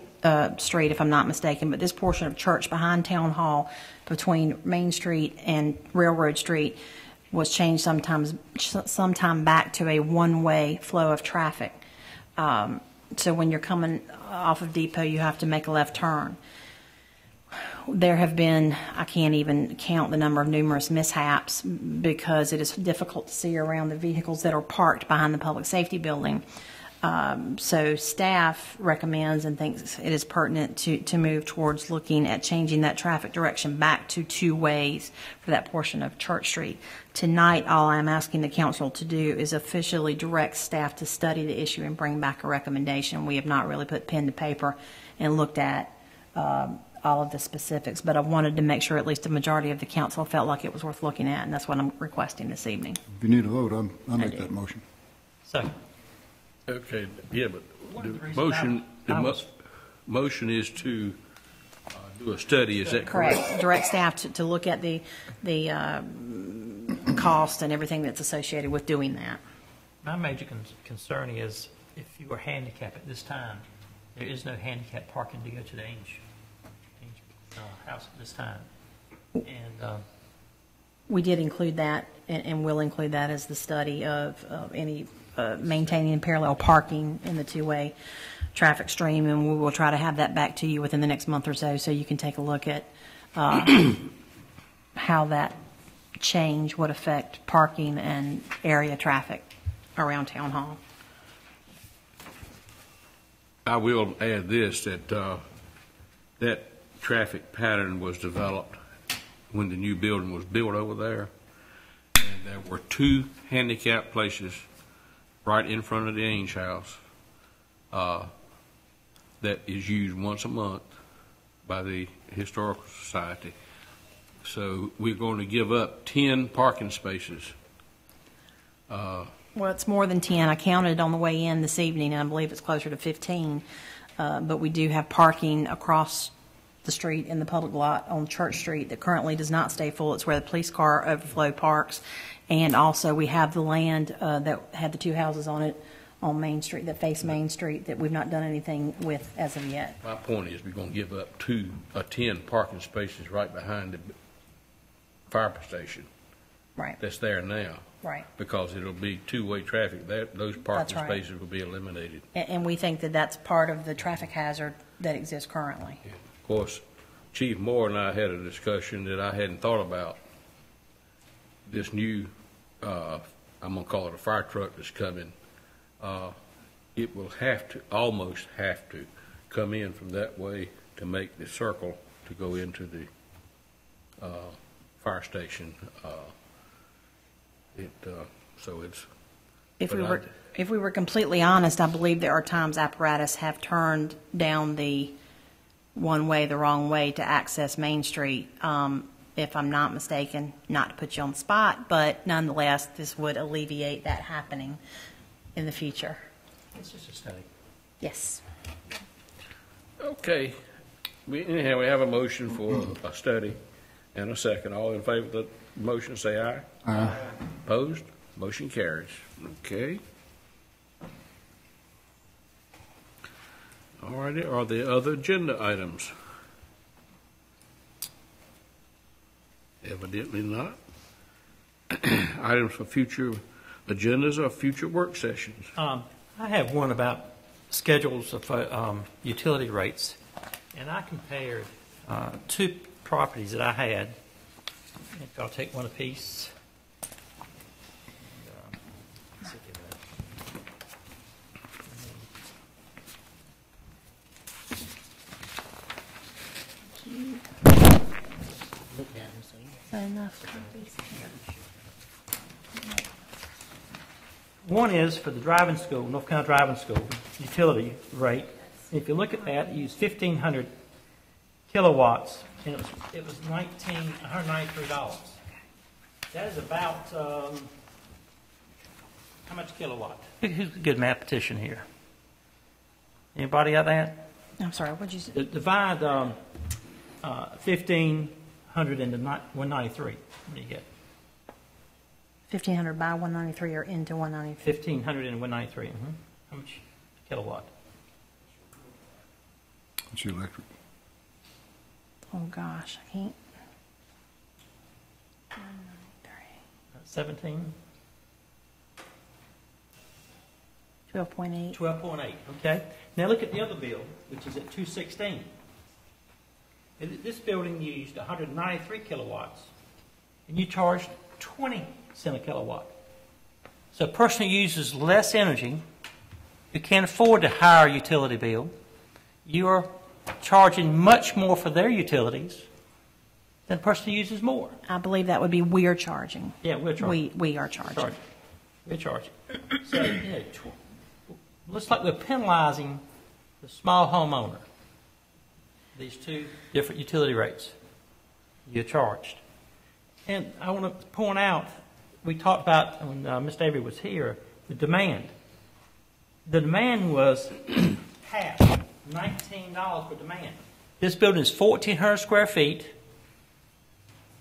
street, if I'm not mistaken, but this portion of Church behind Town Hall between Main Street and Railroad Street was changed sometime back to a one-way flow of traffic. So when you're coming off of Depot, you have to make a left turn. There have been, I can't even count the number of numerous mishaps because it is difficult to see around the vehicles that are parked behind the public safety building. So staff recommends and thinks it is pertinent to move towards looking at changing that traffic direction back to 2 ways for that portion of Church Street. Tonight, all I'm asking the council to do is officially direct staff to study the issue and bring back a recommendation. We have not really put pen to paper and looked at all of the specifics, but I wanted to make sure at least a majority of the council felt like it was worth looking at, and that's what I'm requesting this evening. If you need a vote, I'll make that motion. Second. Okay, yeah, but One of the the reasons motion is to do a study, is that correct? Correct. Direct staff to look at the cost and everything that's associated with doing that. My major concern is if you are handicapped at this time, there is no handicap parking to go to the Ainge house at this time. And we did include that, and will include that as the study of any maintaining parallel parking in the 2-way traffic stream, and we will try to have that back to you within the next month or so you can take a look at how that change would affect parking and area traffic around Town Hall. I will add this, that that traffic pattern was developed when the new building was built over there, and there were 2 handicap places right in front of the Ainge house that is used once a month by the Historical Society. So we're going to give up 10 parking spaces. Well, it's more than 10. I counted on the way in this evening, and I believe it's closer to 15. But we do have parking across the street in the public lot on Church Street that currently does not stay full. It's where the police car overflow parks. And also we have the land that had the 2 houses on it on Main Street, that face Main Street, that we've not done anything with as of yet. My point is we're going to give up 10 parking spaces right behind the fire station. Right. That's there now. Right. Because it'll be 2-way traffic. Those parking That's right. spaces will be eliminated. And we think that that's part of the traffic hazard that exists currently. Yeah. Of course, Chief Moore and I had a discussion that I hadn't thought about. This new, I'm going to call it a fire truck that's coming. It will almost have to come in from that way to make the circle to go into the fire station. If we were completely honest, I believe there are times apparatus have turned down the one way the wrong way to access Main Street. If I'm not mistaken, not to put you on the spot, but nonetheless, this would alleviate that happening in the future. It's just a study. Yes. Okay. Anyhow, we have a motion for a study and a second. All in favor of the motion, say aye. Aye. Opposed? Motion carries. Okay. All righty. Are there other agenda items? Evidently not. Items for future agendas or future work sessions. I have one about schedules of utility rates, and I compared two properties that I had. If I'll take one apiece. Enough copies. One is for the driving school, North Carolina Driving School, utility rate. If you look at that, you use 1,500 kilowatts, and it was $193. That is about, how much kilowatt? Who's a good mathematician here? Anybody got that? I'm sorry, what'd you say? Divide 1,500 into 193. What do you get? 1,500 by 193 or into 193? 1,500 into 193. How much kilowatt? It's electric. Oh, gosh, I can't. 17? 12.8. 12.8, okay. Now look at the other bill, which is at 216. This building used 193 kilowatts, and you charged 20 cents a kilowatt. So a person who uses less energy, who can't afford to hire a utility bill, you are charging much more for their utilities than a person who uses more. I believe that would be we're charging. Yeah, we're charging. We are charging. We're charging. So, yeah, looks like we're penalizing the small homeowner. These two different utility rates you're charged. And I want to point out, we talked about, when Mr. Avery was here, the demand. The demand was half, $19 for demand. This building is 1,400 square feet.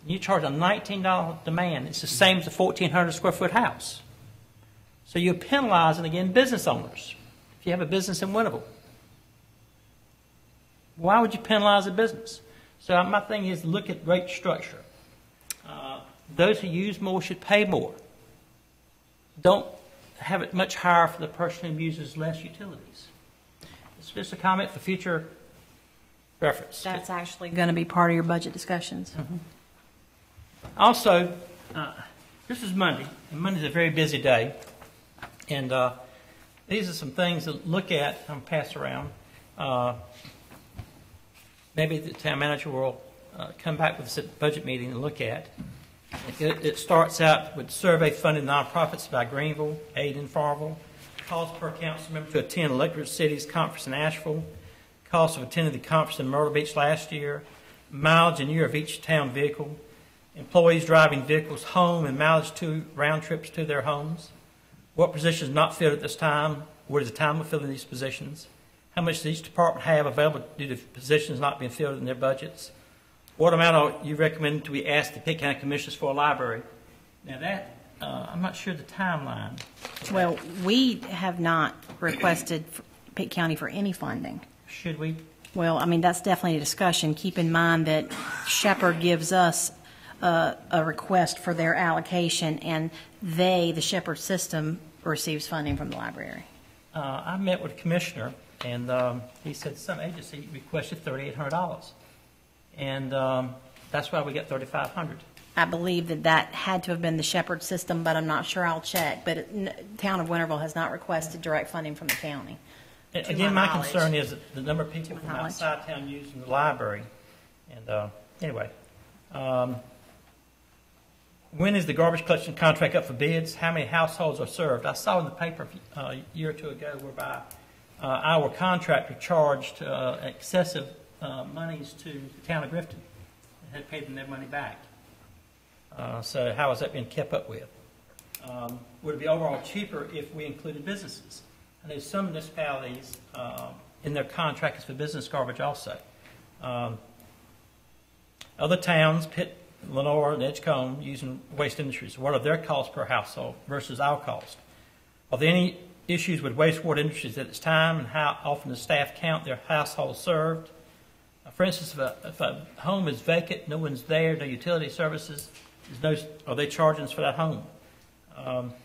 You charge a $19 demand. It's the same as a 1,400 square foot house. So you're penalizing, again, business owners. If you have a business in Winterville, why would you penalize a business? So my thing is, look at rate structure. Those who use more should pay more. Don't have it much higher for the person who uses less utilities. It's just a comment for future reference. That's actually going to be part of your budget discussions. Also, this is Monday, and Monday's a very busy day. And these are some things to look at and pass around. Maybe the town manager will come back with us at the budget meeting and look at. It starts out with survey-funded nonprofits by Greenville, Aid in Farmville, cost per council member to attend Electric Cities Conference in Asheville, cost of attending the conference in Myrtle Beach last year, mileage and year of each town vehicle, employees driving vehicles home and mileage to round trips to their homes, what positions not filled at this time, what is the time of filling these positions, how much does each department have available due to positions not being filled in their budgets, what amount are you recommend to be asked the Pitt County Commissioners for a library. Now that, I'm not sure the timeline. Well, we have not requested Pitt County for any funding. Should we? Well, I mean, that's definitely a discussion. Keep in mind that Shepherd gives us a request for their allocation, and the Shepherd system, receives funding from the library. I met with the commissioner, and he said some agency requested $3,800. And that's why we got $3,500. I believe that had to have been the Shepherd system, but I'm not sure. I'll check. But town of Winterville has not requested direct funding from the county. Again, my concern is that the number of people from outside town using the library. And anyway, when is the garbage collection contract up for bids? How many households are served? I saw in the paper a year or two ago whereby our contractor charged excessive monies to the town of Grifton and had paid them their money back. So how is that being kept up with? Would it be overall cheaper if we included businesses? I know some municipalities, in their contract is for business garbage also. Other towns, Pitt, Lenore, and Edgecombe, using Waste Industries, what are their costs per household versus our cost? Are there any issues with wastewater industries at this time, and how often does staff count their households served? For instance, if a home is vacant, no one's there, no utility services, are they charging us for that home?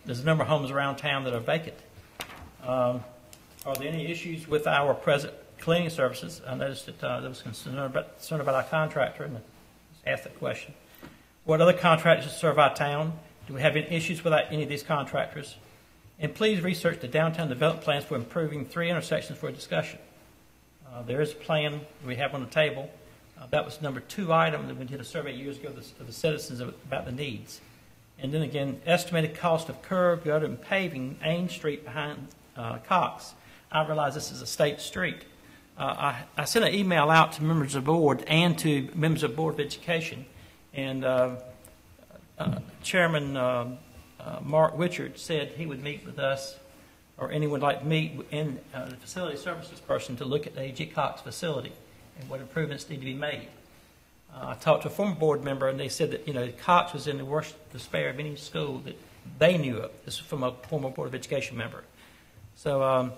There's a number of homes around town that are vacant. Are there any issues with our present cleaning services? I noticed that there was concern about our contractor, and I asked that question. What other contractors serve our town? Do we have any issues with any of these contractors? And please research the downtown development plans for improving 3 intersections for discussion. There is a plan we have on the table. That was number 2 item that we did a survey years ago of the citizens about the needs. And then again, estimated cost of curb, gutter, and paving Ames Street behind Cox. I realize this is a state street. I sent an email out to members of the board and to members of the Board of Education, and Chairman Mark Richard said he would meet with us, or anyone would like to meet in the facility services person to look at the A.G. Cox facility and what improvements need to be made. I talked to a former board member, and they said that Cox was in the worst despair of any school that they knew of. This is from a former Board of Education member. So our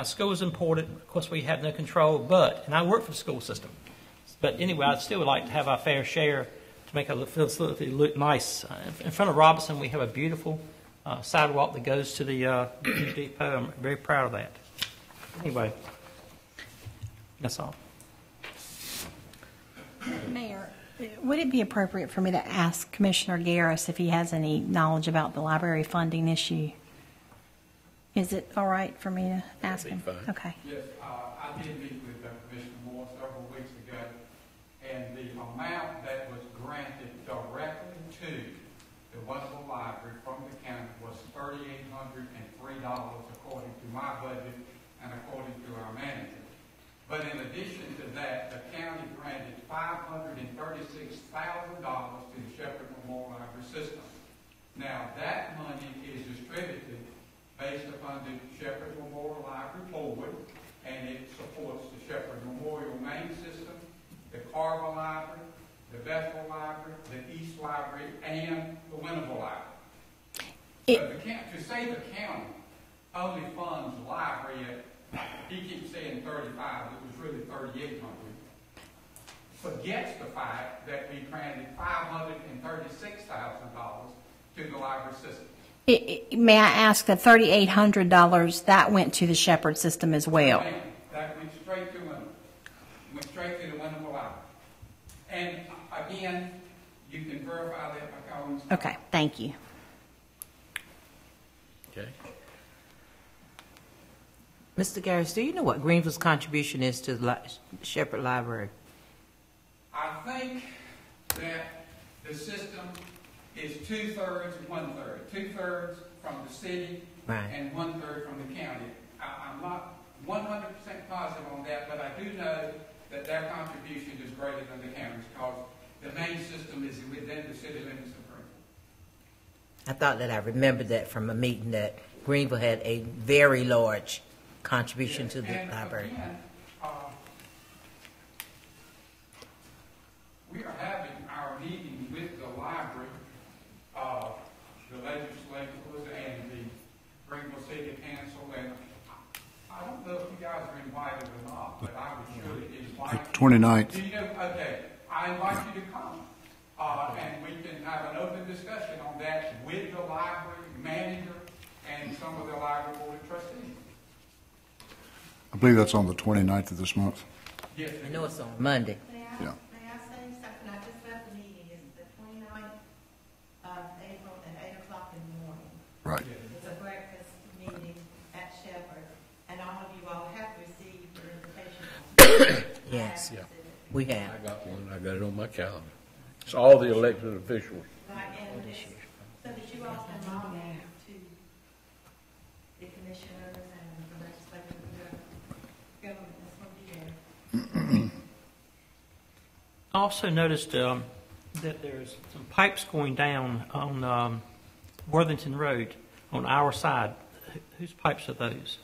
school is important. Of course, we have no control, and I work for the school system. But anyway, I'd still like to have our fair share to make a facility look nice. In front of Robinson, we have a beautiful sidewalk that goes to the depot. I'm very proud of that. Anyway, that's all. Mayor, would it be appropriate for me to ask Commissioner Garris if he has any knowledge about the library funding issue? Is it all right for me to ask him? Fine. Okay. Yes, I did meet with Commissioner Moore several weeks ago, and the amount that was granted directly to the Wonderful Library from the county was $3,803 according to my budget and according to our manager. But in addition to that, the county granted $536,000 to the Shepherd Memorial Library system. Now, that money is distributed based upon the Shepherd Memorial Library Board, and it supports the Shepherd Memorial main system, the Carver Library, the Bethel Library, the East Library, and the Winnable Library. To say the county only funds the library at, he keeps saying 35, it was really 3,800. Forgets the fact that we granted $536,000 to the library system. May I ask that $3,800 that went to the Shepherd system as well? That went straight to Winnable. Went straight to the Winnable Library. And again, you can verify that by calling. Okay, thank you. Okay. Mr. Garris, do you know what Greenville's contribution is to the Shepherd Library? I think that the system is 2/3, 1/3. 2/3 from the city, right, and 1/3 from the county. I'm not 100% positive on that, but I do know that their contribution is greater than the county's because the main system is within the city limits of Greenville. I thought that I remembered that from a meeting that Greenville had a very large contribution to the library. Again, we are having our meeting with the library, the legislators, and the Greenville City Council, and I don't know if you guys are invited or not, but I would surely invite The 29th. you. Okay, I invite you to come, and we can have an open discussion on that with the library manager and some of the library board of trustees. I believe that's on the 29th of this month. Yes, I know it's on Monday. Yeah. May I say something? I just left the meeting. It's the 29th of April at 8 o'clock in the morning. Right. It's a breakfast meeting at Shepherd, and all of you all have received your invitation. Yes, we have. I got one. I got it on my calendar. It's all the elected officials. Right, and so that you all can log in to the commissioners and the legislative government that's going to be there. I also noticed that there's some pipes going down on Worthington Road on our side. whose pipes are those?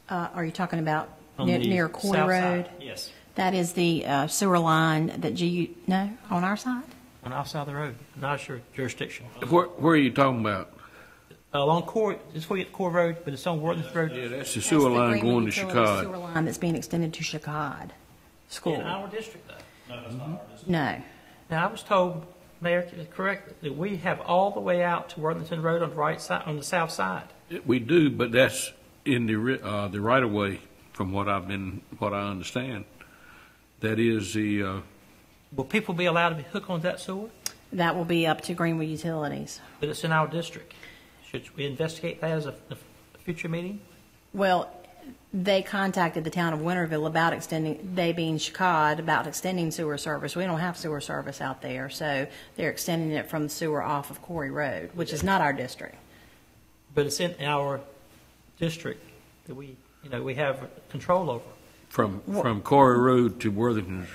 Are you talking about On near, the near Coy south Road? side, yes. That is the sewer line that no, on our side? On our side of the road, not your jurisdiction. Where are you talking about? Along Core, it's where you get Core Road, but it's on Worthington Road. Yeah, that's the sewer line going to Chicago. Sewer line that's being extended to Chicago School. In our district, though. No, that's not our district. No. Now, I was told, Mayor, correct, that we have all the way out to Worthington Road on the right side, on the south side. We do, but that's in the right of way, from what I understand. That is the. Will people be allowed to be hooked on that sewer? That will be up to Greenwood Utilities. But it's in our district. Should we investigate that as a future meeting? Well, they contacted the town of Winterville about extending, they being Chicago, about extending sewer service. We don't have sewer service out there, so they're extending it from the sewer off of Corey Road, which is not our district. But it's in our district that we have control over. From Corey Road to Worthington.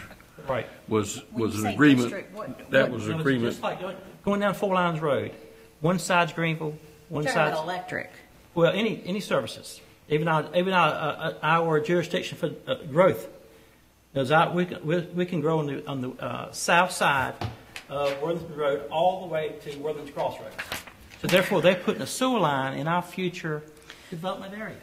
Right. Was an agreement. That was an agreement. Just like going down Four Lines Road. One side's Greenville, one side's electric. Well, any services, even our jurisdiction for growth. We can grow on the south side of Worthington Road all the way to Worthington Crossroads. So therefore, they're putting a sewer line in our future development area.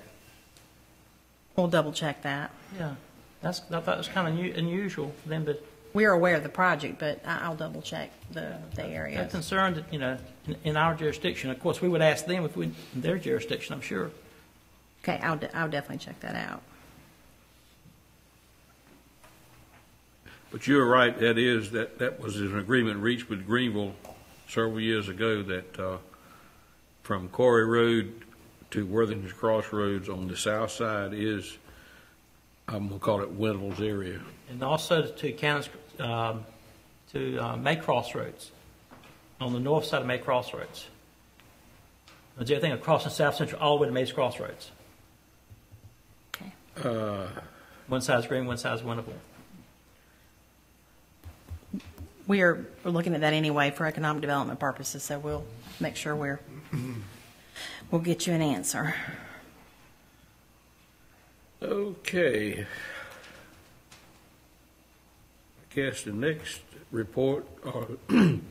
We'll double check that. Yeah, I thought it was kind of unusual for them to. We're aware of the project, but I'll double check the area. I'm concerned that, in our jurisdiction, of course, we would ask them if we, in their jurisdiction, I'm sure. Okay, I'll definitely check that out. But you're right, that was an agreement reached with Greenville several years ago that from Corey Road to Worthington Crossroads on the south side is, I'm going to call it Winterville's area. And also to May Crossroads, on the north side of May Crossroads. Is everything across the South Central all the way to May Crossroads? Okay. One side's Green, one side's Winterville. We're looking at that anyway for economic development purposes, so we'll make sure we'll get you an answer. Okay. I guess the next report, any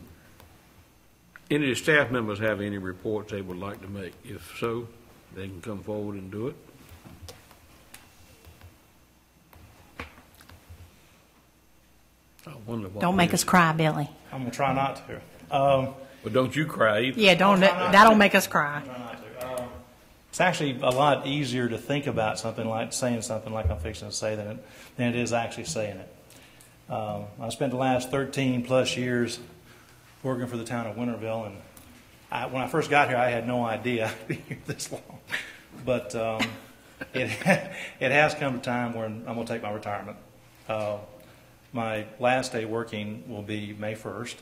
of the staff members have any reports they would like to make? If so, they can come forward and do it. I wonder what Don't make us cry, Billy. I'm going to try not to. Well, don't you cry either. Yeah, that'll make us cry. It's actually a lot easier to think about something like saying something like I'm fixing to say than it is actually saying it. I spent the last 13 plus years working for the town of Winterville, and when I first got here, I had no idea I'd be here this long. But it has come to time where I'm going to take my retirement. My last day working will be May 1st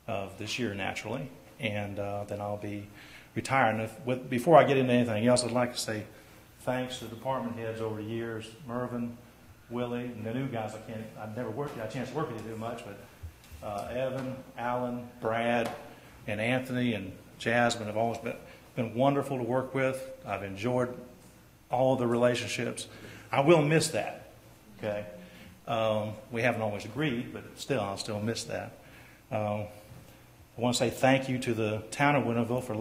of this year, naturally, and then I'll be retiring. Before I get into anything else, I'd like to say thanks to the department heads over the years, Mervyn, Willie, and the new guys. I've never had a chance to work with you too much, but Evan, Alan, Brad, and Anthony and Jasmine have always been wonderful to work with. I've enjoyed all the relationships. I will miss that. Okay, we haven't always agreed, but still, I'll still miss that. I want to say thank you to the town of Winterville for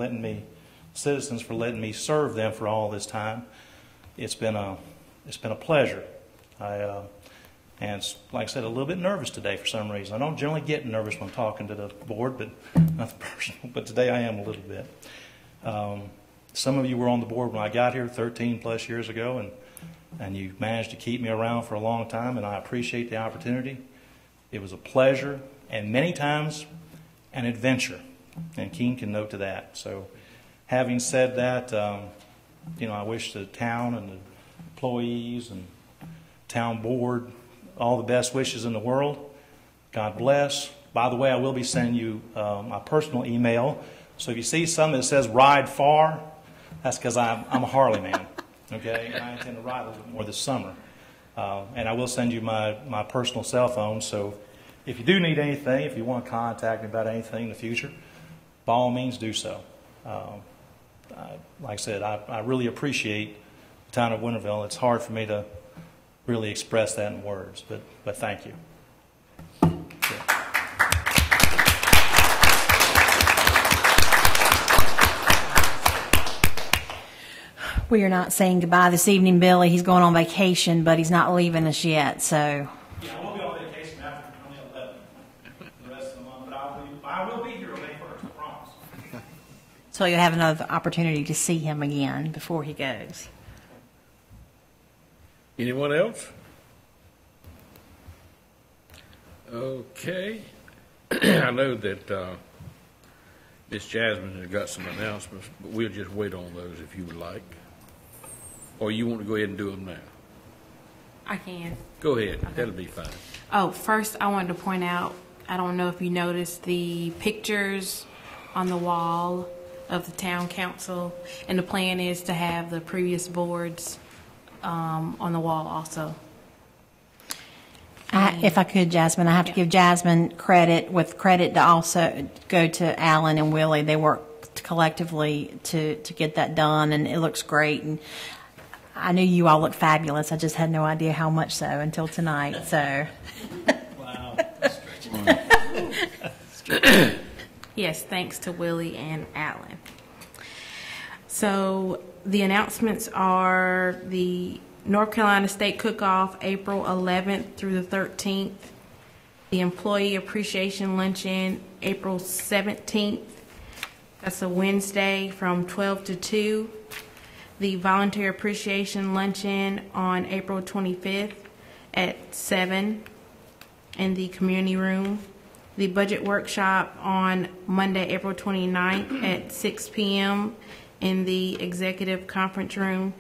citizens for letting me serve them for all this time. It's been a pleasure. And like I said, a little bit nervous today for some reason. I don't generally get nervous when talking to the board, but nothing personal. But today I am a little bit. Some of you were on the board when I got here 13 plus years ago, and you managed to keep me around for a long time, and I appreciate the opportunity. It was a pleasure, and many times an adventure, and Keene can note to that. So having said that, I wish the town and the employees and town board all the best wishes in the world. God bless. By the way, I will be sending you my personal email. So if you see something that says ride far, that's because I'm a Harley man, okay? And I intend to ride a little bit more this summer. And I will send you my personal cell phone. So if you do need anything, if you want to contact me about anything in the future, by all means do so. like I said, I really appreciate the town of Winterville. It's hard for me to really express that in words, but thank you. We are not saying goodbye this evening, Billy. He's going on vacation, but he's not leaving us yet, so. Yeah, I won't be on vacation after the 11th, the rest of the month, but I will be here on May 1st, I promise. So you'll have another opportunity to see him again before he goes. Anyone else? Okay. I know that Miss Jasmine has got some announcements, but we'll just wait on those if you would like. Or you want to go ahead and do them now? I can. Go ahead. Okay. That'll be fine. Oh, first I wanted to point out, I don't know if you noticed the pictures on the wall of the town council, and the plan is to have the previous boards on the wall also. If I could, Jasmine, I have to give Jasmine credit, with credit to also go to Alan and Willie. They worked collectively to get that done, and it looks great. And I knew you all looked fabulous. I just had no idea how much so until tonight. So, wow. Yes, thanks to Willie and Alan. So the announcements are the North Carolina State Cook-Off, April 11th through the 13th. The Employee Appreciation Luncheon, April 17th. That's a Wednesday from 12 to 2. The Volunteer Appreciation Luncheon on April 25th at 7 in the community room. The Budget Workshop on Monday, April 29th at 6 p.m. in the Executive Conference Room.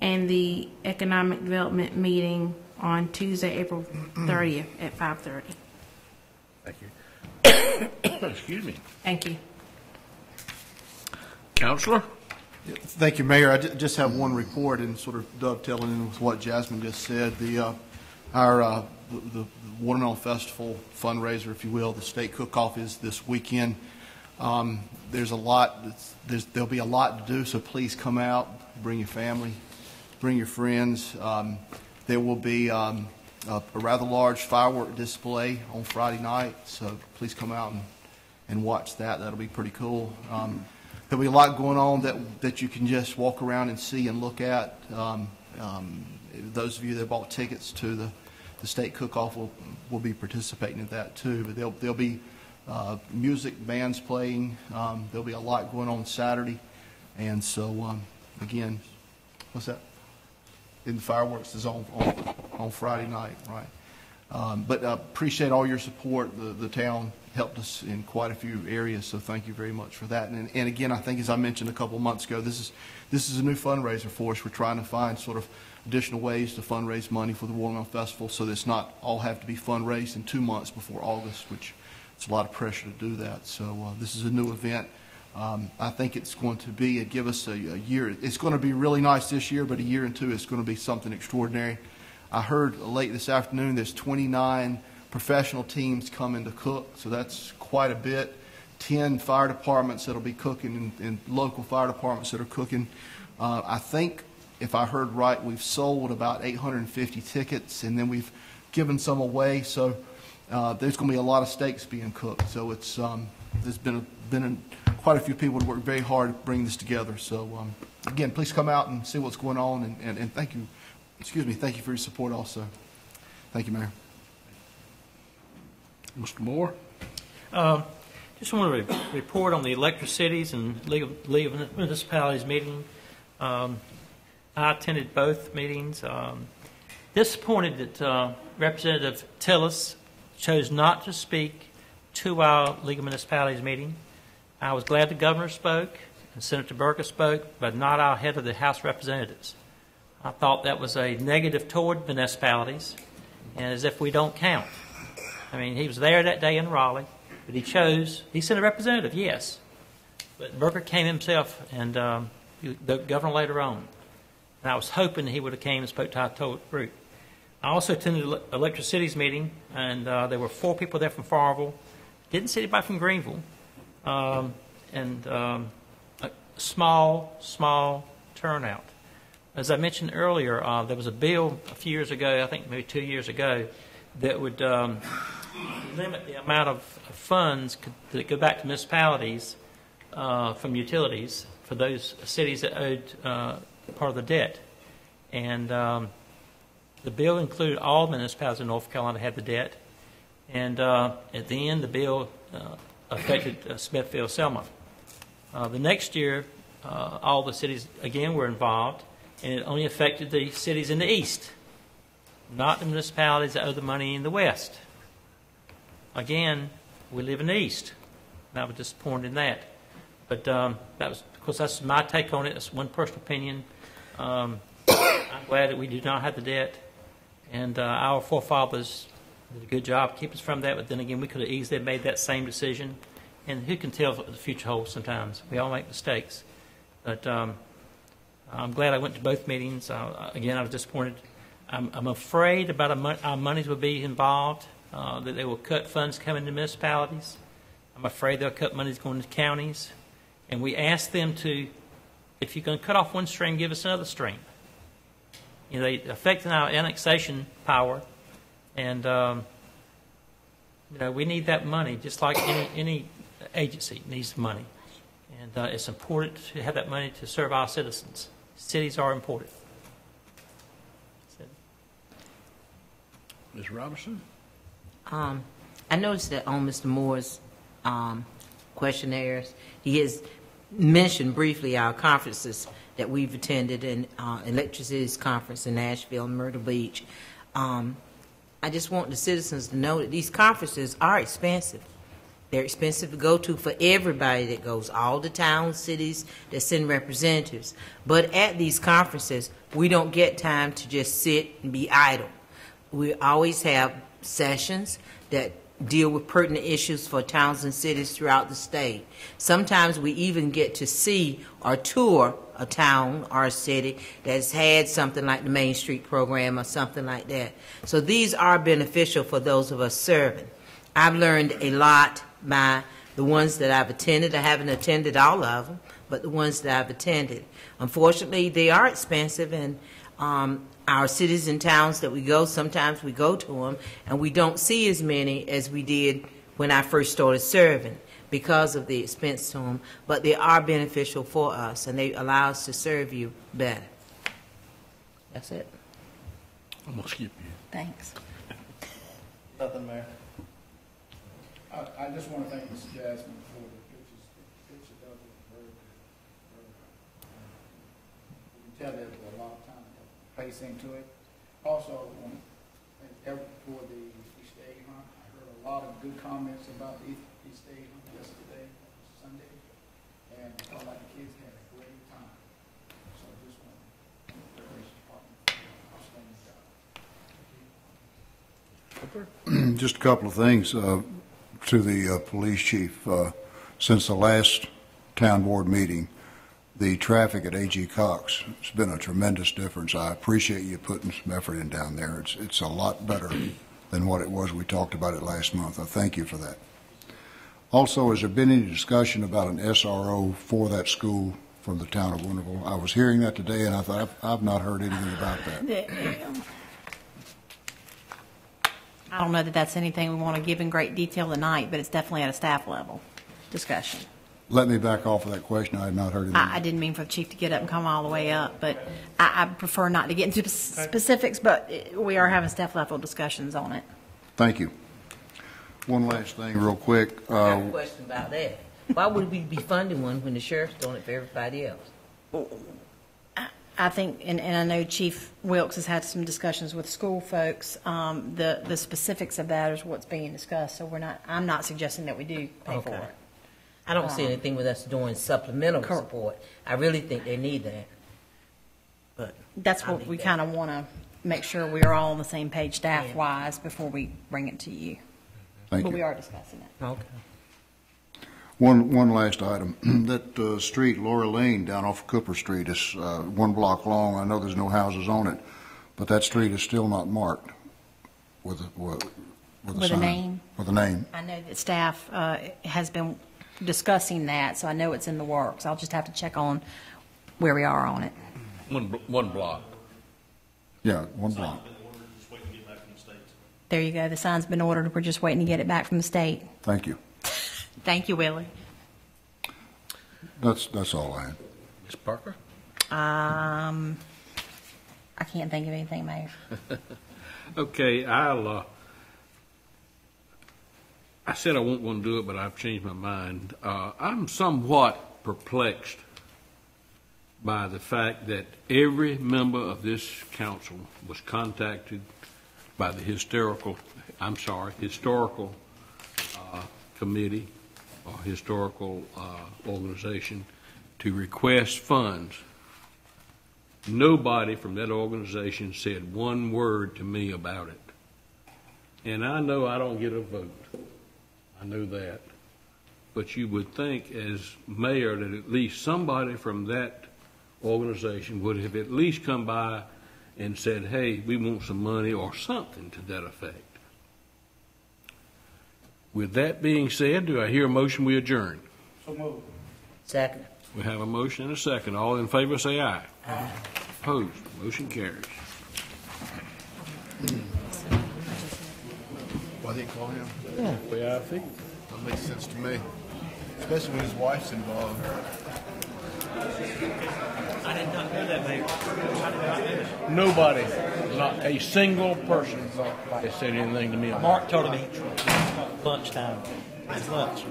And the Economic Development Meeting on Tuesday, April 30th at 5:30. Thank you. Excuse me. Thank you. Counselor? Thank you, Mayor. I just have one report, and sort of dovetailing in with what Jasmine just said. The Watermelon Festival fundraiser, if you will, the state cook-off is this weekend. There's a lot. There'll be a lot to do, so please come out, bring your family, bring your friends. There will be a rather large firework display on Friday night, so please come out and watch that. That'll be pretty cool. There'll be a lot going on that you can just walk around and see and look at. Those of you that bought tickets to the state cook-off will be participating in that too. But there'll be music, bands playing. There'll be a lot going on Saturday, and so again, what's that? And the fireworks is on Friday night, right? But appreciate all your support. The town helped us in quite a few areas, so thank you very much for that. And again, I think as I mentioned a couple of months ago, this is a new fundraiser for us. We're trying to find sort of additional ways to fundraise money for the Watermelon Festival, so that it's not all have to be fundraised in 2 months before August, which it's a lot of pressure to do that. So this is a new event. I think it's going to give us a year. It's going to be really nice this year, but a year and two, it's going to be something extraordinary. I heard late this afternoon there's 29 professional teams coming to cook, so that's quite a bit. 10 fire departments that'll be cooking, and local fire departments that are cooking. I think, if I heard right, we've sold about 850 tickets, and then we've given some away. So there's going to be a lot of steaks being cooked. So it's there's been quite a few people that worked very hard to bring this together. So again, please come out and see what's going on, and thank you. Excuse me. Thank you for your support also. Thank you, Mayor. Mr. Moore? Just want to report on the Electric Cities and League of Municipalities meeting. I attended both meetings. Disappointed that Representative Tillis chose not to speak to our League of Municipalities meeting. I was glad the governor spoke and Senator Burka spoke, but not our head of the House of Representatives. I thought that was a negative toward municipalities, and as if we don't count. I mean, he was there that day in Raleigh, but he sent a representative, yes. But Burka came himself, and the governor later on. And I was hoping he would have came and spoke to our group. I also attended the Electric Cities meeting, and there were 4 people there from Farmville. Didn't see anybody from Greenville. small turnout. As I mentioned earlier, there was a bill a few years ago, I think maybe 2 years ago, that would limit the amount of funds that go back to municipalities from utilities for those cities that owed part of the debt. And the bill included all municipalities in North Carolina had the debt. And at the end, the bill affected Smithfield, Selma. The next year, all the cities, again, were involved, and it only affected the cities in the east, not the municipalities that owe the money in the west. Again, we live in the east, and I was disappointed in that. But that was, of course, that's my take on it. That's one personal opinion. I'm glad that we do not have the debt, and our forefathers did a good job keeping us from that. But then again, we could have easily made that same decision. And who can tell what the future holds sometimes? We all make mistakes. But I'm glad I went to both meetings. Again, I was disappointed. I'm afraid about our monies will be involved, that they will cut funds coming to municipalities. I'm afraid they'll cut monies going to counties. And we asked them to, if you're going to cut off one stream, give us another stream. You know, they're affecting our annexation power. And, you know, we need that money, just like any agency needs money. And it's important to have that money to serve our citizens. Cities are important. Ms. Robinson? I noticed that on Mr. Moore's questionnaires, he has mentioned briefly our conferences that we've attended, in Electricity's conference in Nashville and Myrtle Beach. I just want the citizens to know that these conferences are expensive. They're expensive to go to for everybody that goes, all the towns, cities that send representatives. But at these conferences, we don't get time to just sit and be idle. We always have sessions that deal with pertinent issues for towns and cities throughout the state. Sometimes we even get to see or tour a town or a city that's had something like the Main Street program or something like that. So these are beneficial for those of us serving. I've learned a lot by the ones that I've attended. I haven't attended all of them, but the ones that I've attended. Unfortunately, they are expensive, and our cities and towns that we go, sometimes we go to them, and we don't see as many as we did when I first started serving because of the expense to them, but they are beneficial for us, and they allow us to serve you better. That's it. I'm going to skip you. Thanks. Nothing, Mayor. I just want to thank Mrs. Jasmine for the pictures. The picture does look very good. You can tell there's a lot of time and place into it. Also, I want to thank Eric for the Easter egg hunt. I heard a lot of good comments about the Easter egg hunt yesterday, Sunday, and I felt like the kids had a great time. So I just want to thank the Recreation Department for an outstanding job. Just a couple of things to the police chief. Since the last town board meeting, the traffic at A.G. Cox has been a tremendous difference. I appreciate you putting some effort in down there. It's a lot better than what it was. We talked about it last month. I thank you for that. Also, has there been any discussion about an SRO for that school from the town of Winterville? I was hearing that today, and I thought, I've not heard anything about that. I don't know that that's anything we want to give in great detail tonight, but it's definitely at a staff level discussion. Let me back off of that question. I had not heard anything. I didn't mean for the chief to get up and come all the way up, but I prefer not to get into specifics, but we are having staff level discussions on it. Thank you. One last thing real quick. I have a question about that. Why would we be funding one when the sheriff's doing it for everybody else? I think, and I know Chief Wilkes has had some discussions with school folks. The specifics of that is what's being discussed. So I'm not suggesting that we do pay for it. I don't see anything with us doing supplemental support. I really think they need that. But that's what we kind of want to make sure we are all on the same page staff-wise before we bring it to you. Thank but you. we are discussing it. Okay. One last item. That street, Laura Lane, down off of Cooper Street, is 1 block long. I know there's no houses on it, but that street is still not marked with a sign. Name? With a name. I know that staff has been discussing that, so I know it's in the works. I'll just have to check on where we are on it. One block. Yeah, one block. There you go. The sign's been ordered. We're just waiting to get it back from the state. Thank you. Thank you, Willie. That's all I had. Ms. Parker? I can't think of anything, Mayor. Okay, I said I won't want to do it, but I've changed my mind. I'm somewhat perplexed by the fact that every member of this council was contacted by the historical committee or historical organization to request funds. Nobody from that organization said one word to me about it. And I know I don't get a vote. I know that. But you would think as mayor that at least somebody from that organization would have at least come by and said, hey, we want some money or something to that effect. With that being said, do I hear a motion we adjourn? So moved. Second. We have a motion and a second. All in favor say aye. Aye. Opposed? Motion carries. Why they call him? Yeah. The way I feel. That makes sense to me, especially when his wife's involved. I did not know that, Mayor. I did not know that. Nobody, not a single person has said anything to me about it. Mark told me lunchtime. It's lunch.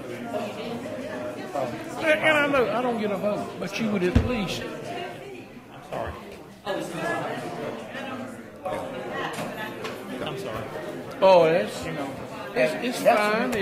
And I know I don't get a vote, but you would at least. I'm sorry. I'm sorry. Oh, it's fine.